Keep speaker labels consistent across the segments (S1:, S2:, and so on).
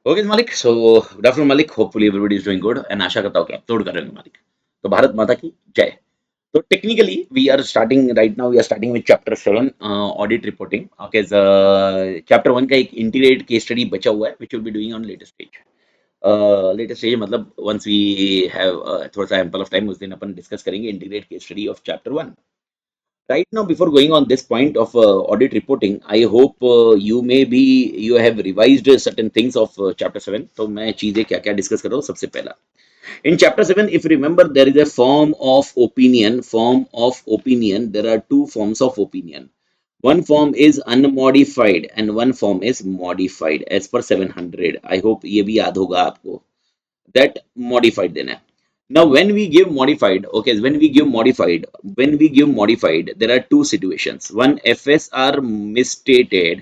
S1: Okay मालिक, so good afternoon मालिक, hopefully everybody is doing good and आशा करता हूँ कि अपलोड कर रहे होंगे मालिक। तो भारत माता की जय। तो technically we are starting right now, we are starting with chapter 7 audit reporting. Okay, chapter 1 का एक इंटीग्रेटेड केस स्टडी बचा हुआ है which will be doing on latest stage. Latest stage मतलब वंस वी हैव थोड़ा सा एम्पल ऑफ टाइम, उस दिन अपन डिस्कस करेंगे integrated case study of chapter 1। Right now, before going on this point of audit reporting, I hope you have revised certain things of chapter 7. तो मैं चीजें क्या क्या डिस्कस कर रहा हूँ सबसे पहला। In chapter 7, if you remember, there is a form of opinion. Form of opinion. There are two forms of opinion. One form is unmodified and one form is modified as per 700. I hope ये भी याद होगा आपको that modified then. Now when we give modified, okay, when we give modified, there are two situations. One, FSR misstated,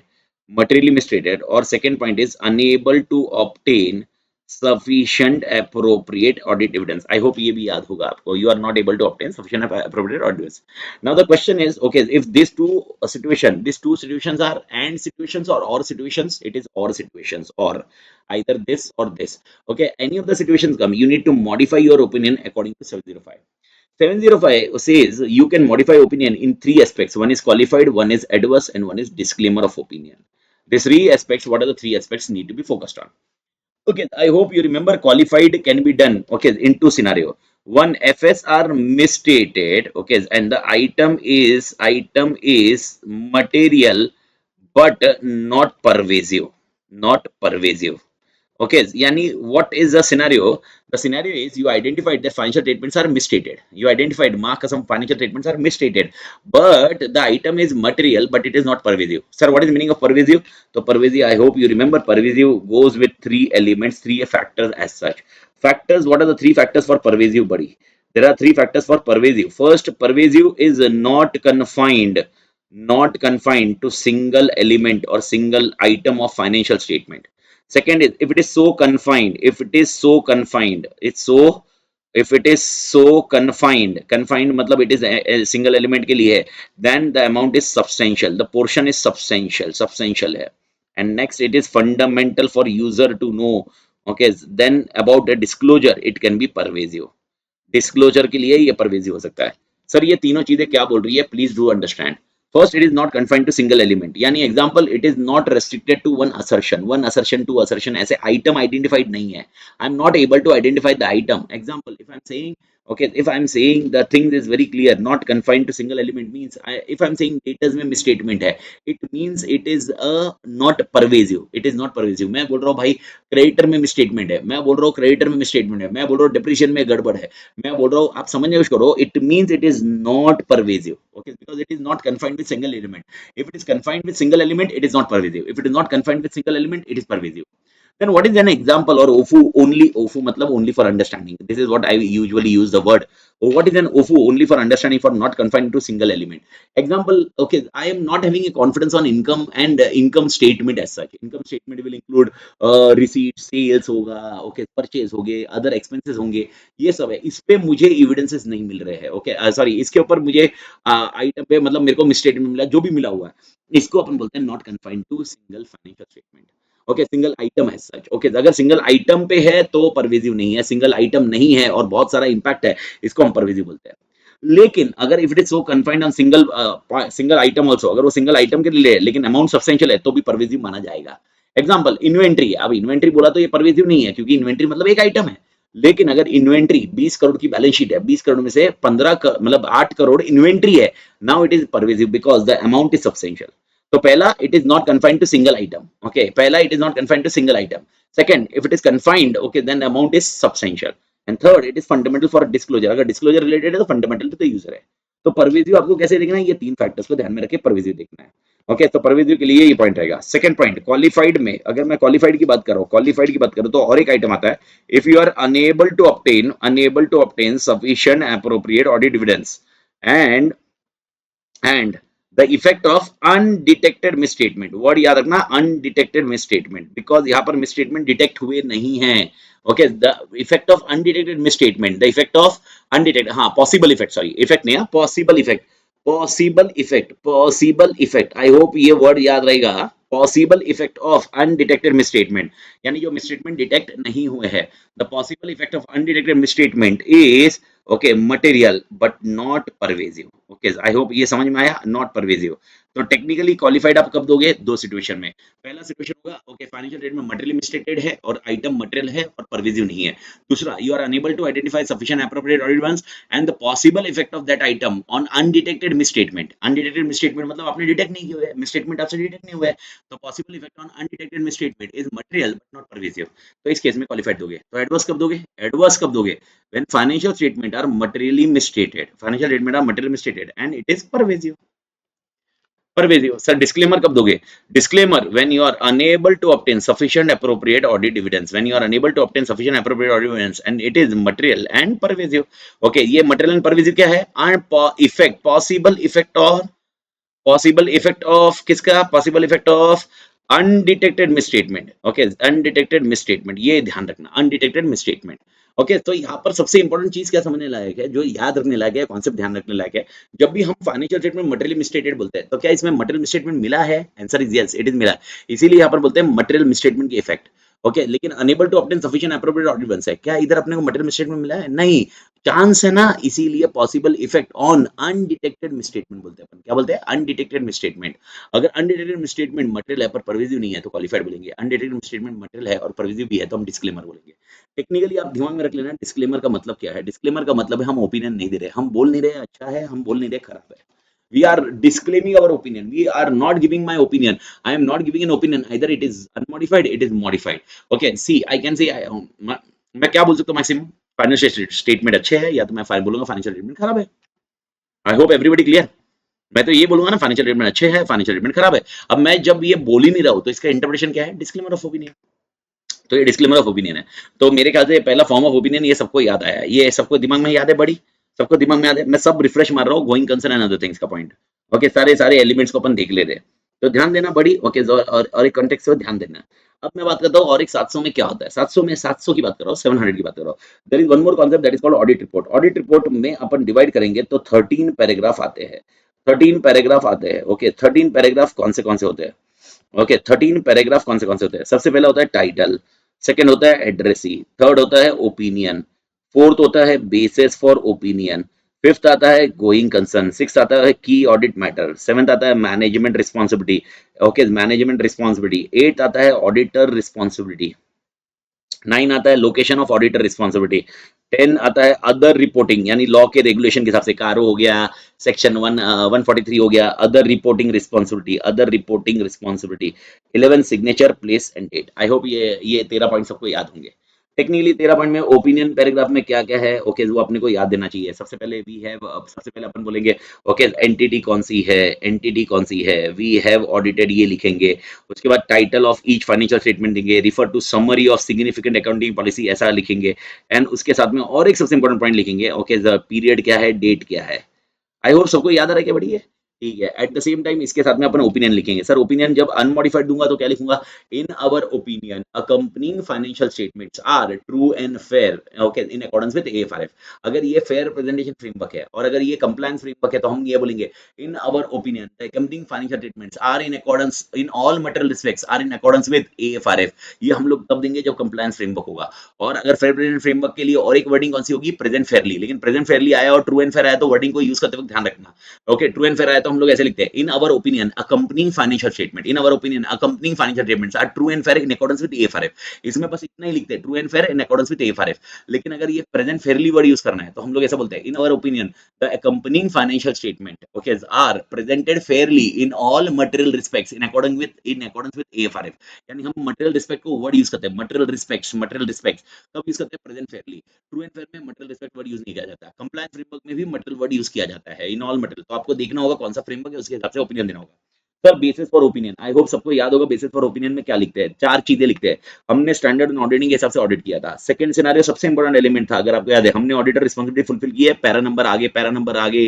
S1: materially misstated, or second point is unable to obtain sufficient appropriate audit evidence. I hope ये भी याद होगा आपको. You are not able to obtain sufficient appropriate audit evidence. Now the question is, okay, if these two situations are and situations or situations, it is or situations, or either this or this. Okay, any of the situations come, you need to modify your opinion according to 705. 705 says you can modify opinion in three aspects. One is qualified, one is adverse, and one is disclaimer of opinion. These three aspects, what are the three aspects need to be focused on? Okay, I hope you remember qualified can be done. Okay, in two scenario. One, FSR misstated. Okay, and the item is material but not pervasive. Not pervasive. Okay, yani what is the scenario? The scenario is you identified that financial statements are misstated. You identified mark some financial statements are misstated, but the item is material, but it is not pervasive. Sir, what is the meaning of pervasive? So pervasive, I hope you remember, pervasive goes with three elements, three factors as such. Factors, what are the three factors for pervasive, buddy? There are three factors for pervasive. First, pervasive is not confined to single element or single item of financial statement. Second is if it is so confined, if it is so confined मतलब it is a single element के लिए है, then the amount is substantial, the portion is substantial है. And next, it is fundamental for user to know. Okay, then about the disclosure, it can be pervasive. Disclosure के लिए ये pervasive हो सकता है. सर ये तीनों चीजें क्या बोल रही है, please do understand. First, it is not confined to single element, यानी example it is not restricted to one assertion two assertion, ऐसे आइटम आइडेंटिफाइड नहीं है. I am not able to identify the item. Example, if I am saying, okay, if I am saying the thing is very clear, not confined to single element means if I am saying datas में misstatement है, it means it is not pervasive. It is not pervasive. मैं बोल रहा हूँ भाई creditor में misstatement है, मैं बोल रहा हूँ क्रेडिटर में मिसस्टेटमेंट है, मैं बोल रहा हूँ डिप्रीशियन में गड़बड़ है, मैं बोल रहा हूँ, आप समझने की कोशिश करो, it means it is not pervasive. Okay, because it is not confined with single element. If it is confined with single element, it is not pervasive. If it is not confined with single element, it is pervasive. Then what is an example? Or OFU only, OFU matlab only for understanding. This is what I usually use the word. What is an OFU? Only for understanding, for not confined to single element. Example, okay, I am not having a confidence on income and income statement as such. Income statement will include receipts, sales होगा, okay, purchase होंगे, other expenses होंगे, ये सब है. इस पे मुझे evidences नहीं मिल रहे हैं. Okay, sorry, इसके ऊपर मुझे item पे मतलब मेरे को misstatement मिला, जो भी मिला हुआ है, इसको अपन बोलते हैं not confined to single financial statement. Okay, single item है सच. ओके, अगर सिंगल आइटम पे है तो परवेजिव नहीं है, सिंगल आइटम नहीं है और बहुत सारा इंपैक्ट है, इसको हम परवेजिव बोलते हैं. लेकिन अगर if it is so confined on single item also, अगर वो सिंगल आइटम के लिए है लेकिन अमाउंट सब्सटेंशियल है, तो भी परवेजिव माना जाएगा. एग्जाम्पल, इन्वेंट्री है. अब इन्वेंट्री बोला तो ये परवेजिव नहीं है, क्योंकि इन्वेंट्री मतलब एक आइटम है. लेकिन अगर इन्वेंट्री 20 करोड़ की बैलेंस शीट है, 20 करोड़ में से 15 मतलब 8 करोड़ इन्वेंट्री है, now it is pervasive because the amount is substantial. तो पहला, it is not confined to single item. Okay, पहला, it is not confined to single item. Second, if it is confined, okay, then amount is substantial. And third, it is fundamental for disclosure. अगर disclosure related है तो fundamental to the user है. तो pervasive आपको कैसे देखना है, ये तीन फैक्टर्स को ध्यान में रखे परवेजिव देखना है. ओके, तो परवेजिव के लिए ये पॉइंट रहेगा. सेकंड पॉइंट, क्वालिफाइड में, अगर मैं क्वालिफाइड की बात करूं, तो और एक आइटम आता है. If you are unable to obtain sufficient appropriate audit evidence and the effect of undetected misstatement. Word याद रखना, undetected misstatement, because यहाँ पर misstatement detect हुए नहीं है. Okay, the effect of undetected misstatement, the effect of undetected, हाँ, possible effect, sorry, effect नहीं है, possible effect. पॉसिबल इफेक्ट, आई होप ये वर्ड याद रहेगा, possible effect of undetected misstatement, यानी जो मिसस्टेटमेंट डिटेक्ट नहीं हुए हैं, the possible effect of undetected misstatement is okay material but not pervasive. Okay, I hope ये समझ में आया, नॉट परवेजिव। तो टेक्निकली क्वालिफाइड आप कब दोगे? दो सिचुएशन में। पहला सिचुएशन होगा ओके फाइनेंशियल स्टेटमेंट मटेरियल मिसस्टेटेड है और आइटम मटेरियल है और परवेजिव नहीं है। दूसरा, you are unable to identify sufficient appropriate audit once and the possible effect of that item on undetected misstatement. Undetected misstatement मतलब आपने डिटेक्ट नहीं किया है, मिसस्टेटमेंट आपसे डिटेक्ट नहीं हुआ है, तो possible effect on undetected misstatement is material but not pervasive. तो इस केस में क्वालिफाइड दोगे। तो एडवर्स कब दोगे? एडवर्स कब दोगे? When financial statement are materially misstated, financial statement are materially misstated and it is pervasive. Pervasive. Sir disclaimer कब दोगे? Disclaimer when you are unable to obtain sufficient appropriate audit evidence, when you are unable to obtain sufficient appropriate audit evidence and it is material and pervasive. Okay, ये material and pervasive क्या है? Effect, possible effect of किसका? Possible effect of undetected misstatement. Okay, undetected misstatement, ये ध्यान रखना, undetected misstatement. Okay, तो यहाँ पर सबसे इंपॉर्टेंट चीज क्या समझने लायक है, जो याद रखने लायक है, कॉन्सेप्ट ध्यान रखने लायक है, जब भी हम फाइनेंशियल स्टेटमेंट मटेरियल मिसस्टेटेड बोलते हैं तो क्या इसमें मटेरियल मिसस्टेटमेंट मिला है? Answer is yes, it is मिला है। इसीलिए यहाँ पर बोलते हैं मटेरियल मिसस्टेटमेंट की इफेक्ट। ओके, लेकिन unable to obtain sufficient appropriate audit once है, क्या इधर अपने को मटेरियल मिसस्टेटमेंट मिला है? नहीं, चांस है ना, इसीलिए possible effect on undetected misstatement बोलते हैं अपन। क्या बोलते हैं? Undetected misstatement. अगर अनडिटेक्टेड मिसस्टेटमेंट मटेरियल है पर परवेसिव नहीं है तो क्वालिफाइड बोलेंगे, अनडिटेक्टेड मिसस्टेटमेंट मटेरियल है और परवेसिव भी है तो हम डिस्क्लेमर बोलेंगे। टेक्निकली आप दिमाग में रख लेना डिस्क्लेमर का मतलब क्या है। डिस्क्लेमर का मतलब है हम ओपिनियन नहीं दे रहे, हम बोल नहीं रहे अच्छा है, हम बोल नहीं रहे खराब है। We are disclaiming our opinion. We are not giving my opinion. I am not giving an opinion. Either it is unmodified, it is modified. Okay, see, I can say मैं क्या बोल सकता हूँ मैक्सिमम? फाइनेंशियल स्टेटमेंट अच्छे है, या तो मैं बोलूंगा फाइनेंशियल स्टेटमेंट खराब है। I hope everybody clear. मैं तो ये बोलूंगा ना फाइनेंशियल स्टेटमेंट अच्छे है, फाइनेंशियल स्टेटमेंट खराब है। अब मैं जब ये बोल ही नहीं रहा हूं तो इसका इंटरप्रिटेशन क्या है? Disclaimer of opinion. तो ये डिस्क्लेमर ऑफ ओपिनियन है। तो मेरे ख्याल से पहला फॉर्म ऑफ ओपिनियन ये सबको याद आया, ये सबको दिमाग में याद है बड़ी, सबको दिमाग में याद है। मैं सब रिफ्रेश मार रहा हूँ, going concern and other things का पॉइंट। ओके, सारे सारे एलिमेंट्स को अपन देख ले रहे हैं, तो ध्यान देना बड़ी। ओके, और एक कॉन्टेक्स्ट से ध्यान देना। अब मैं बात करता हूँ और एक 700 में क्या होता है। 700 की बात कर रहा हूँ, 700 की बात कर रहा हूँ। There is one more concept that is called audit report. Audit report में अपन डिवाइड करेंगे तो 13 पैराग्राफ आते हैं, 13 पैराग्राफ आते हैं। ओके, 13 पैराग्राफ कौन से होते हैं? ओके, 13 पैराग्राफ कौन से होते हैं? सबसे पहला होता है टाइटल, सेकंड होता है एड्रेसी, थर्ड होता है ओपिनियन, फोर्थ होता है बेसिस फॉर ओपिनियन, फिफ्थ आता है गोइंग कंसर्न, सिक्स आता है की ऑडिट मैटर, सेवेंथ आता है management responsibility. Okay, management responsibility, eight आता है ऑडिटर रिस्पॉन्सिबिलिटी, 9 आता है लोकेशन ऑफ ऑडिटर रिस्पॉन्सिबिलिटी, 10 आता है अदर रिपोर्टिंग, यानी लॉ के रेगुलेशन के हिसाब से कारो हो गया, सेक्शन 143 हो गया, other reporting responsibility, other reporting responsibility, 11 signature place and date. I hope ये 13 पॉइंट सबको याद होंगे। टेक्निकली 13 पॉइंट में ओपिनियन पैराग्राफ में क्या क्या है, ओके वो अपने को याद देना चाहिए। सबसे पहले वी हैव, सबसे पहले अपन बोलेंगे ओके एंटिटी कौन सी है, एंटिटी कौन सी है, वी हैव ऑडिटेड, ये लिखेंगे। उसके बाद title of each financial statement देंगे, refer to summary of significant accounting policy, ऐसा लिखेंगे। एंड उसके साथ में और एक सबसे इंपॉर्टेंट पॉइंट लिखेंगे, ओके पीरियड क्या है, डेट क्या है। आई होप सबको याद आ रहा है क्या? बढ़िया, ठीक है। एट द सेम टाइम इसके साथ में अपन ओपिनियन लिखेंगे। सर ओपिनियन जब अनमॉडिफाइड दूंगा तो क्या लिखूंगा? In our opinion accompanying financial statements are true and fair, okay in accordance with AFRF. अगर ये फेयर प्रेजेंटेशन फ्रेमवर्क है और अगर ये कंप्लायंस फ्रेमवर्क है तो हम ये बोलेंगे in our opinion the accompanying financial statements are in accordance in all material respects are in accordance with AFRF. ये हम लोग तब देंगे जब कंप्लायंस फ्रेमवर्क होगा। और अगर फेयर प्रेजेंटेशन फ्रेमवर्क के लिए और एक वर्डिंग कौन सी होगी? Present Fairlie. लेकिन प्रेजेंट फेयरली आया और ट्रू एंड फेयर आया तो वर्डिंग को यूज करते वक्त ध्यान रखना। ओके, ट्रू एंड फेयर आया तो हम लोग ऐसे लिखते हैं in our opinion accompanying financial statement, in our opinion accompanying financial statements are true and fair in accordance with AFRF. इसमें बस इतना ही लिखते हैं, true and fair in accordance with AFRF. लेकिन अगर ये प्रेजेंट फेयरली वर्ड यूज करना है तो हम लोग ऐसा बोलते हैं in our opinion the accompanying financial statement okay are presented fairly in all material respects in accordance with AFRF. यानी हम मटेरियल रिस्पेक्ट को वर्ड यूज करते हैं, मटेरियल रिस्पेक्ट्स कब यूज करते हैं? Present fairly. True and fair में material respect word use नहीं किया जाता। कंप्लायंस फ्रेमवर्क में भी मटेरियल वर्ड यूज किया जाता है इन ऑल मटेरियल। तो आपको देखना होगा कौन सा फ्रेमवर्क है, उसके हिसाब से ओपिनियन देना होगा। Sir basis for opinion, I hope सबको याद होगा बेसिस फॉर ओपिनियन में क्या लिखते हैं। चार चीजें लिखते हैं। हमने स्टैंडर्ड ऑडिटिंग के हिसाब से ऑडिट किया था। सेकंड सिनेरियो सबसे इंपॉर्टेंट एलिमेंट था, अगर आपको याद है, हमने ऑडिटर रिस्पांसिबिलिटी फुलफिल की है, पैरा नंबर आगे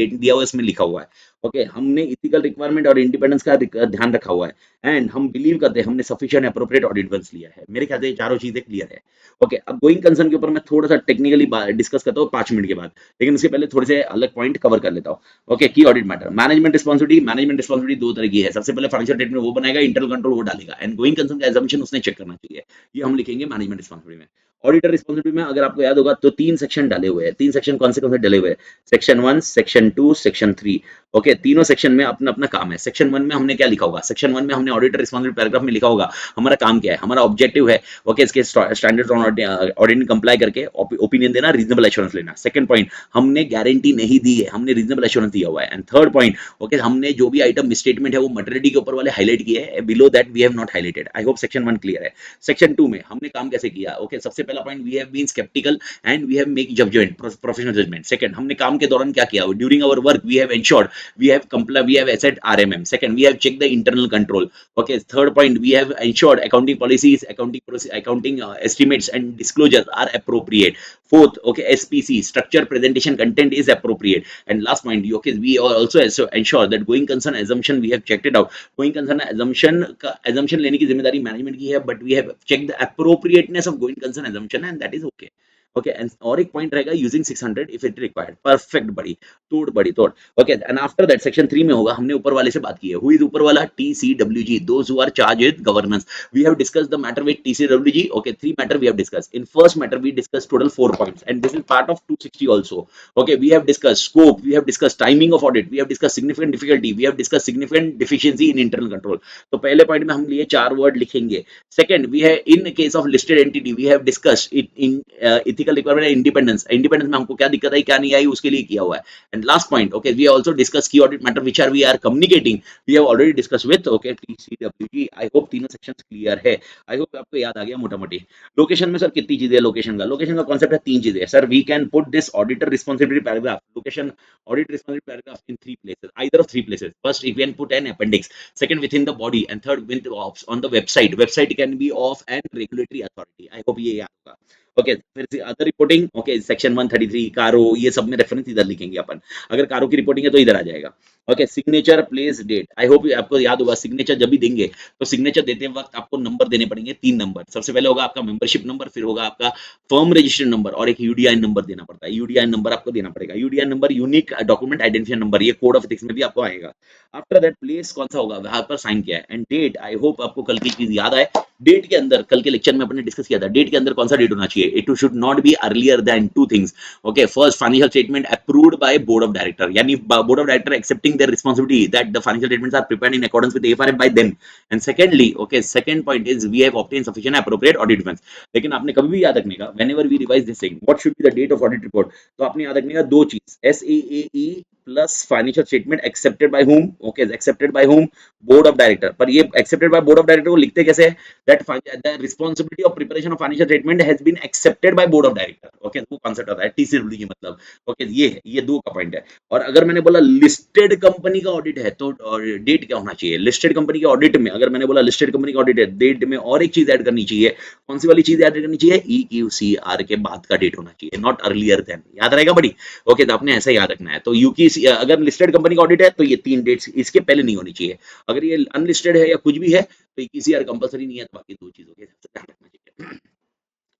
S1: दिया हुआ है, इसमें लिखा हुआ है। ओके, हमने इथिकल रिक्वायरमेंट और इंडिपेंडेंस का ध्यान रखा हुआ है एंड हम बिलीव करते हैं हमने सफिशिएंट एप्रोप्रिएट ऑडिट वंस लिया है। मेरे ख्याल से ये चारों चीजें क्लियर है। ओके, अब गोइंग कंसर्न के ऊपर मैं थोड़ा सा टेक्निकली डिस्कस करता हूँ 5 मिनट के बाद, लेकिन उसके पहले थोड़े से अलग पॉइंट कवर कर लेता हूँ। ओके, की ऑडिट मैटर, मैनेजमेंट रिस्पॉन्सिबिलिटी दो तरह की है। सबसे पहले फाइनेंशियल स्टेटमेंट वो बनाएगा, इंटरनल कंट्रोल वो डालेगा, एंड गोइंग कंसर्न का एजम्पशन उसने चेक करना चाहिए। ये हम लिखेंगे मैनेजमेंट रिस्पॉन्सिबिलिटी में। ऑडिटर रिस्पॉन्सिबिलिटी में अगर आपको याद होगा तो 3 सेक्शन डाले हुए हैं। 3 सेक्शन कौन से डाले हुए हैं? Section 1, section 2, section 3। ओके, तीनों सेक्शन में अपना अपना काम है। सेक्शन 1 में हमने क्या लिखा होगा? सेक्शन 1 में हमने ऑडिटर रिस्पॉन्सिबिलिटी पैराग्राफ में लिखा होगा हमारा काम क्या है, हमारा ऑब्जेक्टिव है। ओके, इसके स्टैंडर्ड्स ऑन ऑडिट कंप्लाई करके ओपिनियन देना, रीजनेबल एश्योरेंस लेना। सेकंड पॉइंट, हमने गारंटी नहीं दी है, हमने रीजनेबल एश्योरेंस दिया हुआ है। एंड थर्ड पॉइंट, ओके, हमने जो भी आइटम मिसस्टेटमेंट है वो मटेरियलिटी के ऊपर वाले हाईलाइट किए हैं, below that we have not highlighted. I hope section 1 clear है। सेक्शन 2 में हमने काम कैसे किया? ओके, सबसे पहला point, we have been sceptical and we have make judgement, professional judgement. Second, हमने काम के दौरान क्या किया? During our work we have ensured we have asset RMM. Second, we have checked the internal control. Okay. Third point, we have ensured accounting policies, accounting estimates and disclosures are appropriate. Fourth, okay, SPC, structure, presentation, content is appropriate. And last point, okay, we also ensure that going concern assumption we have checked it out. Going concern assumption लेने की जिम्मेदारी management की है, but we have checked the appropriateness of going concern assumption and that is okay. Okay, and और एक point रहेगा using 600 if it required. Perfect, बड़ी तोड़। Okay, and after that section 3 में होगा, हमने ऊपर वाले से बात की है। हु इज ऊपर वाला? TCWG, those who are charge with governance. We have discussed the matter with TCWG। Okay, 3 matter we have discussed. In first matter we discuss total 4 points and this is part of 260 also. Okay, we have discuss scope, we have discuss timing of audit, we have discuss significant difficulty, we have discuss significant deficiency in internal control. तो पहले point में हम लिए 4 word लिखेंगे। Second, we have in case of listed entity we have discussed it in ethical requirement and independence. Independence में हमको क्या दिक्कत आई, क्या नहीं आई, उसके लिए किया हुआ है। And last point, okay, we also discuss key audit matter which are we are communicating. We have already discussed with okay TCWG. I hope तीनों sections clear है। I hope आपको याद आ गया मोटा मोटी। लोकेशन में सर कितनी चीजें है? लोकेशन का कॉन्सेप्ट है 3 चीजें sir. We can put this auditor responsibility paragraph, location audit responsibility paragraph in 3 places, either of 3 places. First, we can put an appendix. Second, within the body, and third, with on the website. Website can be of an regulatory authority. I hope ये याद होगा। Okay, फिर से other reporting. Okay, section 133 कारो, ये सब में reference इधर लिखेंगे अपन। अगर कारो की रिपोर्टिंग है तो इधर आ जाएगा। Okay, signature, place, date. I hope आपको याद होगा, सिग्नेचर जब भी देंगे तो सिग्नेचर देते वक्त आपको नंबर देने पड़ेंगे, 3 नंबर। सबसे पहले होगा आपका मेंबरशिप नंबर, फिर होगा आपका फर्म रजिस्ट्रेशन नंबर और एक यूडीआई नंबर देना पड़ता है। यूडीआई नंबर आपको देना पड़ेगा। UDI number unique document identification number, ये कोड ऑफ एथिक्स में भी आपको आएगा। आफ्टर दैट प्लेस कौन सा होगा, वहां पर साइन किया है। एंड डेट, आई होप आपको कल की चीज याद आए। डेट के अंदर कल के लेक्चर में अपने डिस्कस किया था, डेट के अंदर कौन सा डेट होना चाहिए? It should not be earlier than 2 things. Okay, first, financial statement approved by board of director, यानी board of director accepting their responsibility that the financial statements are prepared in accordance with FRF by them. And secondly, okay, second point is we have obtain sufficient appropriate audit funds. लेकिन आपने कभी भी याद रखने का, whenever we revise this thing, what should be the date of audit report, तो आपने याद रखने का 2 चीज, SAAE plus financial statement accepted by whom? Okay, accepted by whom? Board of director. पर ये accepted by board of director को लिखते कैसे है? that the responsibility of preparation of financial statement has been accepted by board of director। Okay, वो concept आता है TCWD की मतलब। ओके, ये 2 का पॉइंट है। और अगर मैंने बोला लिस्टेड कंपनी का ऑडिट है तो डेट क्या होना चाहिए? लिस्टेड कंपनी के ऑडिट में अगर मैंने बोला लिस्टेड कंपनी का ऑडिट है, डेट में और एक चीज ऐड करनी चाहिए। कौन सी वाली चीज ऐड करनी चाहिए? EQCR के बाद का डेट होना चाहिए, नॉट अर्लियर देन। याद रहेगा बड़ी? ओके, तो आपने ऐसा याद रखना है। तो यूकी अगर लिस्टेड कंपनी का ऑडिट है तो ये 3 डेट्स इसके पहले नहीं होनी चाहिए। अगर ये अनलिस्टेड है या कुछ भी है तो EQCR कंपलसरी नहीं है, तो बाकी 2 चीजों के ध्यान रखना चाहिए।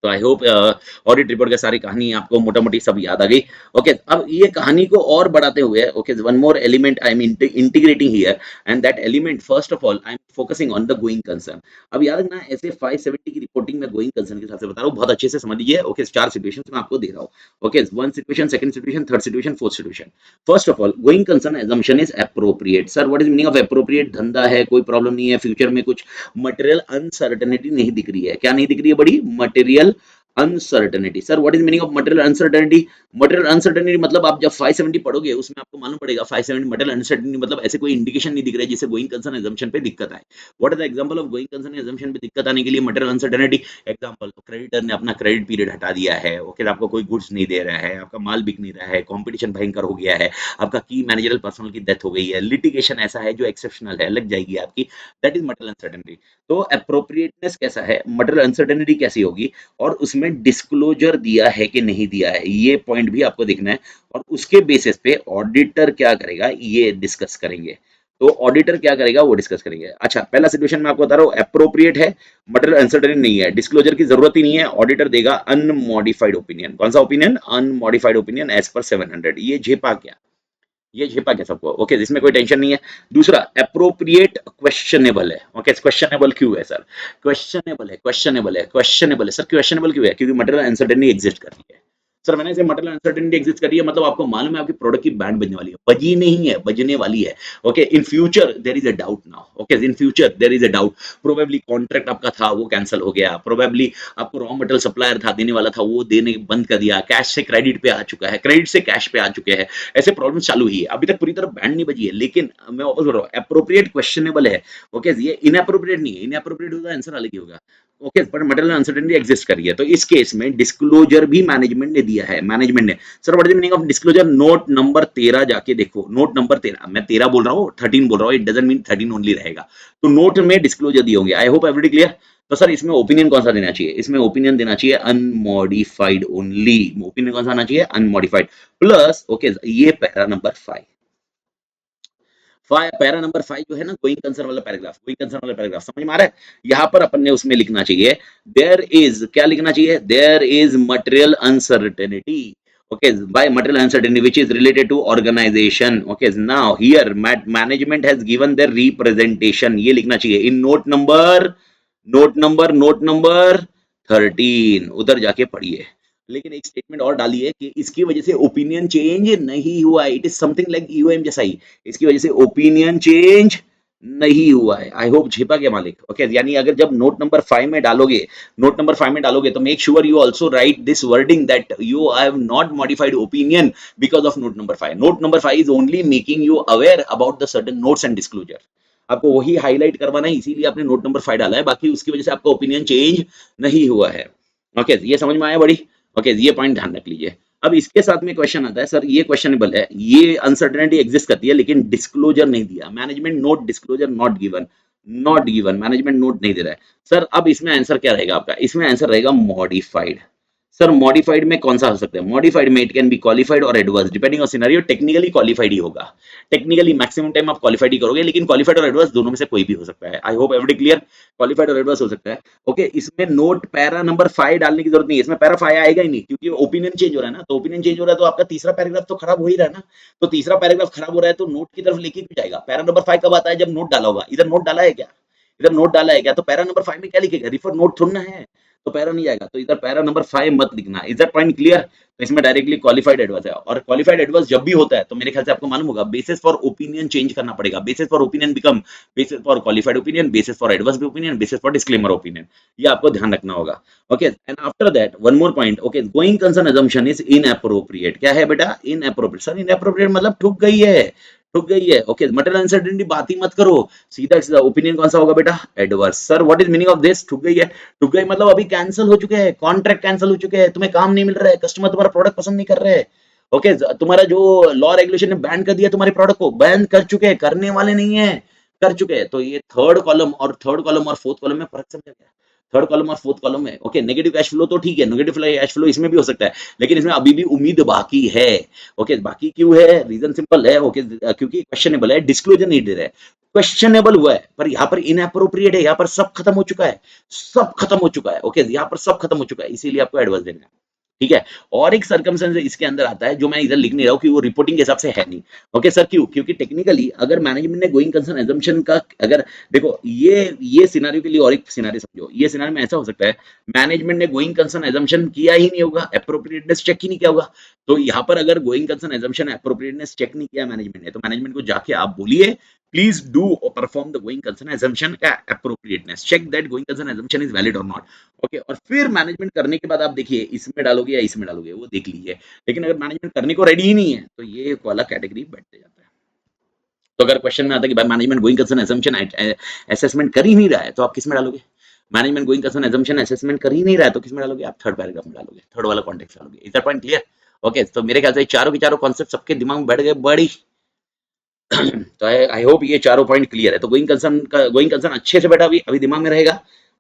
S1: तो आई होप ऑडिट रिपोर्ट का सारी कहानी आपको मोटा मोटी सब याद आ गई। ओके, अब ये कहानी को और बढ़ाते हुए, okay, one more element I am integrating here and that element first of all I am focusing on the going concern. अब याद रखना, ऐसे 570 की रिपोर्टिंग में गोइंग कंसर्न के हिसाब से बता रहा हूँ, बहुत अच्छे से समझ लीजिए। ओके, 4 सिचुएशंस मैं आपको दे रहा हूँ। Okay, 1 situation, second situation, third situation, fourth situation. First of all, going concern assumption is appropriate. Sir what is meaning of appropriate? धंधा है, कोई प्रॉब्लम नहीं है, फ्यूचर में कुछ मटेरियल अनसर्टेनिटी नहीं दिख रही है। क्या नहीं दिख रही है बड़ी? Material uncertainty. Sir what is meaning of material uncertainty? Material uncertainty मतलब आप जब 570 पढ़ोगे उसमें आपको मालूम पड़ेगा 570 मटेरियल अनसर्टेनिटी मतलब ऐसे कोई इंडिकेशन नहीं दिख रहा है जिससे गोइंग कंसर्न assumption पे दिक्कत आए। What is the example of going concern assumption पे दिक्कत आने के लिए मटेरियल अनसर्टेनिटी? एग्जांपल, क्रेडिटर ने अपना क्रेडिट पीरियड हटा दिया है, ओके, आपको कोई गुड्स नहीं दे रहा है, आपका माल बिक नहीं रहा है, कंपटीशन भयंकर हो गया है, आपका की मैनेजरल पर्सनल की डेथ हो गई है, लिटिगेशन ऐसा है जो एक्सेप्शनल है, लग जाएगी आपकी, दैट इज मटेरियल अनसर्टेनिटी। तो एप्रोप्रिएटनेस कैसा है, मटेरियल अनसर्टेनिटी कैसी होगी, और उसमें में डिस्क्लोजर दिया है कि नहीं दिया है, ये पॉइंट भी आपको देखना है, और उसके बेसिस पे ऑडिटर क्या करेगा ये डिस्कस करेंगे। तो ऑडिटर क्या करेगा वो डिस्कस करेंगे। अच्छा, पहला सिचुएशन मैं आपको बता रहा हूँ, अप्रोप्रिएट है, मटेरियल अनसर्टेनिटी नहीं है, डिस्क्लोजर की जरूरत ही नहीं है, ऑडिटर देगा अनमॉडिफाइड ओपिनियन। कौन सा opinion? Unmodified opinion as per 700। ये झेपा क्या? ये झेपा क्या सबको? ओके, इसमें कोई टेंशन नहीं है। दूसरा, अप्रोप्रिएट क्वेश्चनेबल है। ओके, क्वेश्चनेबल क्यों है सर? क्वेश्चनेबल है, क्वेश्चनेबल है, क्वेश्चनेबल है सर। क्वेश्चनेबल क्यों है? क्योंकि मटेरियल अनसर्टेनिटी एग्जिस्ट कर रही है। सर मैंने इसे मटेरियल अनसर्टेनिटी एग्जिस्ट कर रही है मतलब आपको मालूम है आपकी प्रोडक्ट की बैंड बजने वाली है? बजी नहीं है, बजने वाली है। Okay, in future there is a doubt now. Okay, in future there is a doubt, probably contract आपका था वो कैंसिल हो गया, प्रोबेबली आपको रॉ मटेरियल सप्लायर था देने वाला था वो देने बंद कर दिया, कैश से क्रेडिट पे आ चुका है, क्रेडिट से कैश पे आ चुके हैं, ऐसे प्रॉब्लम चालू ही है। अभी तक पूरी तरह बैंड नहीं बजी है, लेकिन मैं वापस बोल रहा हूँ अप्रोप्रिएट क्वेश्चनेबल है। ओके, ये इनअप्रोप्रिएट नहीं है, इनअप्रोप्रिएट होगा आंसर अलग ही होगा। ओके, पर मटेरियल अनसर्टेनिटी एग्जिस्ट कर रही है, तो इस केस में डिस्क्लोजर भी मैनेजमेंट ने दिया है। मैनेजमेंट ने, sir what is the meaning of disclosure? Note number 13 जाके देखो, नोट नंबर 13, मैं 13 बोल रहा हूँ 13 बोल रहा हूँ, इट डजंट मीन 13 ओनली रहेगा। तो नोट में डिस्क्लोजर दिए होंगे। I hope everybody clear. तो सर इसमें ओपिनियन कौन सा देना चाहिए? इसमें ओपिनियन देना चाहिए अनमॉडिफाइड ओनली। ओपिनियन कौन सा आना चाहिए? अनमॉडिफाइड। प्लस ओके, ये पैरा नंबर 5, पैरा नंबर 5 जो है ना, गोइंग कंसर्न वाला पैराग्राफ, गोइंग कंसर्न वाला पैराग्राफ समझ में आ रहा है? यहाँ पर अपन ने उसमें लिखना चाहिए, देयर इज, क्या लिखना चाहिए? There is material uncertainty, okay, by material uncertainty which is related to organization. Okay, now here management has given their representation, ये लिखना चाहिए इन नोट नंबर 13, उधर जाके पढ़िए। लेकिन एक स्टेटमेंट और डालिए कि इसकी वजह से ओपिनियन चेंज नहीं हुआ है, it is something like UM जैसा ही, इसकी वजह से ओपिनियन चेंज नहीं हुआ है। आई होप झेपा के मालिक। ओके, यानी अगर जब नोट नंबर 5 में डालोगे, नोट नंबर 5 में डालोगे तो make sure you also right this wording that you have not modified opinion because of note number 5। Note number 5 is only making you aware about the certain notes and disclosure, आपको वही highlight करवाना है, इसीलिए आपने note number 5 डाला है, बाकी उसकी वजह से आपका ओपिनियन चेंज नहीं हुआ है। ओके, ये समझ में आया बड़ी? ओके, ये पॉइंट ध्यान रख लीजिए। अब इसके साथ में क्वेश्चन आता है, सर ये क्वेश्चनेबल है, ये अनसर्टेनिटी एग्जिस्ट करती है लेकिन डिस्क्लोजर नहीं दिया, management note disclosure not given, not given, management note नहीं दे रहा है। सर अब इसमें आंसर क्या रहेगा आपका? इसमें आंसर रहेगा मॉडिफाइड। सर मॉडिफाइड में कौन सा हो सकता है? मॉडिफाइड में इट कैन बी क्वालिफाइड और adverse depending on scenario. Technically qualified ही होगा, टेक्निकली मैक्सिमम टाइम आप क्वालिफाइड ही करोगे, लेकिन क्वालिफाइड और एडवर्स दोनों में से कोई भी हो सकता है। I hope everybody clear, qualified और एडवर्स हो सकता है। ओके, इसमें नोट पैरा नंबर 5 डालने की जरूरत नहीं है, इसमें पैरा 5 आएगा ही नहीं क्योंकि ओपिनियन चेंज हो रहा है ना, तो ओपिनियन चेंज हो रहा है तो आपका तीसरा पैराग्राफ तो खराब हो ही रहा है ना, तो तीसरा पैराग्राफ खराब हो रहा है तो नोट की तरफ लेके क्यों जाएगा? पैरा नंबर 5 कब आता है? जब नोट डाला होगा। इधर नोट डाला है क्या? इधर नोट डाला है क्या? तो पैरा नंबर 5 में क्या लिखेगा? रिफर नोट थोड़ा ना है, तो पैरा नहीं जाएगा, तो इधर पैरा नंबर 5 मत लिखना। Is that point clear? तो इसमें डायरेक्टली क्वालिफाइड एडवर्स है, और क्वालिफाइड एडवर्स जब भी होता है तो मेरे ख्याल से आपको मालूम होगा बेसिस फॉर ओपिनियन चेंज करना पड़ेगा। Basis for opinion become basis for qualified opinion, basis for adverse opinion, basis for disclaimer opinion, ये आपको ध्यान रखना होगा। Okay, and after that one more point, okay, going concern assumption is inappropriate. क्या है बेटा? इनअप्रोप्रिएट। सर इनअप्रोप्रिएट मतलब ठुक गई है, ठुक गई है। ओके, मटेरियल अनसर्टेनिटी बात ही मत करो, सीधा सीधा ओपिनियन कौन सा होगा बेटा? Adverse. Sir what is meaning of this? ठुक गई है, ठुक गई मतलब अभी कैंसिल हो चुके हैं, कॉन्ट्रैक्ट कैंसिल हो चुके हैं, तुम्हें काम नहीं मिल रहा है, कस्टमर तुम्हारा प्रोडक्ट पसंद नहीं कर रहे हैं। ओके, तुम्हारा जो लॉ रेगुलेशन ने बैन कर दिया तुम्हारे प्रोडक्ट को, बैन कर चुके हैं, करने वाले नहीं है, कर चुके हैं। तो ये थर्ड कॉलम और फोर्थ कॉलम में फर्क समझ गया? थर्ड कॉलम और फोर्थ कॉलम में, ओके, नेगेटिव कैश फ्लो तो ठीक है, नेगेटिव कैश फ्लो इसमें भी हो सकता है, लेकिन इसमें अभी भी उम्मीद बाकी है। ओके, बाकी क्यों है? रीजन सिंपल है, ओके, क्योंकि क्वेश्चनेबल है, डिस्क्लोजर नहीं दे रहे, क्वेश्चनेबल हुआ है, पर यहाँ पर इनअप्रोप्रिएट है, यहाँ पर सब खत्म हो चुका है, सब खत्म हो चुका है। ओके, यहाँ पर सब खत्म हो चुका है, इसीलिए आपको एडवांस देना है, ठीक है। और एक सर्कमस्टेंस इसके अंदर आता है जो मैं इधर लिख नहीं रहा हूँ कि वो रिपोर्टिंग के हिसाब से है नहीं। ओके सर, क्यों? क्योंकि टेक्निकली अगर मैनेजमेंट ने गोइंग कंसर्न एजम्पशन का, अगर देखो ये सिनारियो के लिए और एक सिनारियो समझो, ये सिनारियो में ऐसा हो सकता है मैनेजमेंट ने गोइंग कंसर्न एजम्पशन किया ही नहीं होगा, अप्रोप्रिएटनेस चेक ही नहीं किया होगा। तो यहाँ पर अगर going concern assumption appropriateness check नहीं किया मैनेजमेंट ने, तो मैनेजमेंट को जाके आप बोलिए please do perform the going concern assumption का appropriateness check, that going concern assumption is valid और नॉट। ओके, और फिर मैनेजमेंट करने के बाद आप देखिए इसमें डालोगे या इसमें डालोगे, वो देख लीजिए। लेकिन अगर मैनेजमेंट करने को रेडी ही नहीं है तो ये वाला कैटेगरी बैठते जाता है। तो अगर क्वेश्चन में आता है कि भाई management going concern assumption assessment कर ही नहीं रहा है, तो आप किस में डालोगे? Management going concern assumption assessment कर ही नहीं रहा है तो किस में डालोगे? आप थर्ड पैराग्राफ में डालोगे, थर्ड वाला कॉन्टेक्स्ट डालोगे। Is that point clear? Okay, तो मेरे ख्याल से चारों के चारों कॉन्सेप्ट सबके दिमाग में बैठ गए बड़ी। तो आई होप ये चारों पॉइंट क्लियर है। तो गोइंग कंसर्न अच्छे से बैठा अभी दिमाग में रहेगा।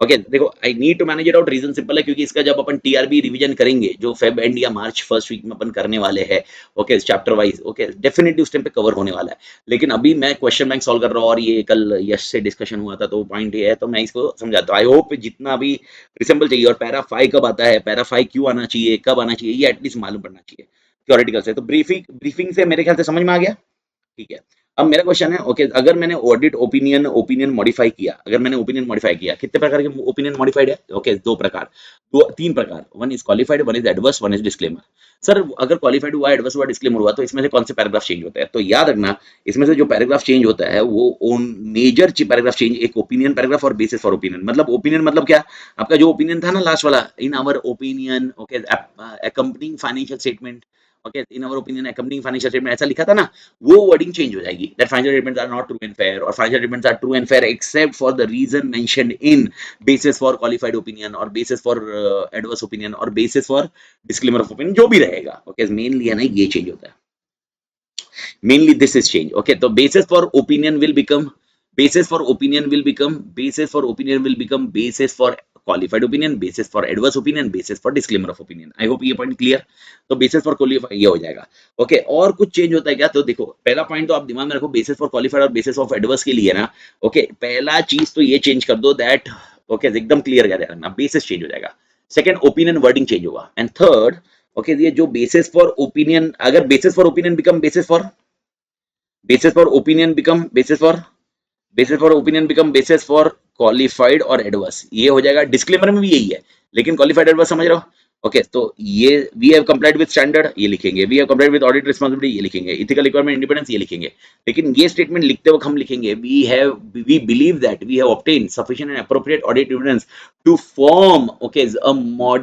S1: ओके देखो I need to manage it out, reason simple है क्योंकि इसका जब अपन टीआरबी रिवीजन करेंगे जो फेब एंड या मार्च फर्स्ट वीक में अपन करने वाले हैं, okay chapter wise, okay definitely उस टाइम पे कवर होने वाला है। लेकिन अभी मैं क्वेश्चन बैंक सॉल्व कर रहा हूँ और ये कल यश से डिस्कशन हुआ था तो पॉइंट ये है, तो मैं इसको समझाता हूँ। आई होप जितना भी रिसेंबल चाहिए और पैरा 5 कब आता है, पैरा 5 क्यों आना चाहिए, कब आना चाहिए, ये एटलीस्ट मालूम पड़ना चाहिए थ्योरेटिकल से। तो ब्रीफिंग ब्रीफिंग से मेरे ख्याल से समझ में आ गया, ठीक है। अब मेरा क्वेश्चन है, ओके अगर मैंने ऑडिट ओपिनियन ओपिनियन मॉडिफाई किया, अगर मैंने ओपिनियन मॉडिफाई किया, कितने प्रकार के ओपिनियन मॉडिफाइड है, ओके दो प्रकार, दो तीन प्रकार, one is qualified, one is adverse, one is disclaimer. Sir अगर क्वालिफाइड हुआ, एडवर्स हुआ, डिस्क्लेमर हुआ तो इसमें से कौन से पैराग्राफ चेंज होता है? तो याद रखना इसमें से जो पैराग्राफ चेंज होता है वो ओन मेजर पैराग्राफ चेंज एक ओपिनियन पैराग्राफ और बेसिस फॉर ओपिनियन। मतलब ओपिनियन मतलब क्या, आपका जो ओपिनियन था ना लास्ट वाला, in our opinion, okay accompanying financial statement, okay in our opinion accompanying financial statement, ऐसा लिखा था ना, वो वर्डिंग चेंज हो जाएगी, that financial statements are not true and fair, और financial statements are true and fair except for the reason mentioned in basis for qualified opinion और basis for adverse opinion और basis for disclaimer of opinion, जो भी रहेगा, okay mainly है ना ये change होता है, mainly this is change, okay, so basis for opinion will become basis for opinion will become basis for opinion will become basis for qualified opinion, basis for adverse opinion, basis for disclaimer of opinion। I hope ये point clear. तो basis for qualify ये हो जाएगा, okay और कुछ change होता है क्या? तो देखो पहला पॉइंट तो आप दिमाग में रखो, बेसिस फॉर क्वालिफाइड और बेसिस ऑफ एडवर्स के लिए ना, ओके पहला चीज तो ये चेंज कर दो दैट, ओके एकदम क्लियर कर देना, बेसिस चेंज हो जाएगा। सेकंड ओपिनियन वर्डिंग चेंज होगा, एंड थर्ड ओके ये जो बेसिस फॉर ओपिनियन, अगर basis for opinion become basis for opinion become basis for qualified और adverse, ये हो जाएगा। डिस्क्लेमर में भी यही है, लेकिन क्वालिफाइड एडवर्स समझ रहे हो, ओके तो ये we have complied with standard ये लिखेंगे, we have complied with audit responsibility ये लिखेंगे, इथिकल रिक्वायरमेंट इंडिपेंडेंस ये लिखेंगे। लेकिन ये स्टेटमेंट लिखते वक्त हम लिखेंगे we believe that we have obtained sufficient and appropriate audit evidence to form okay a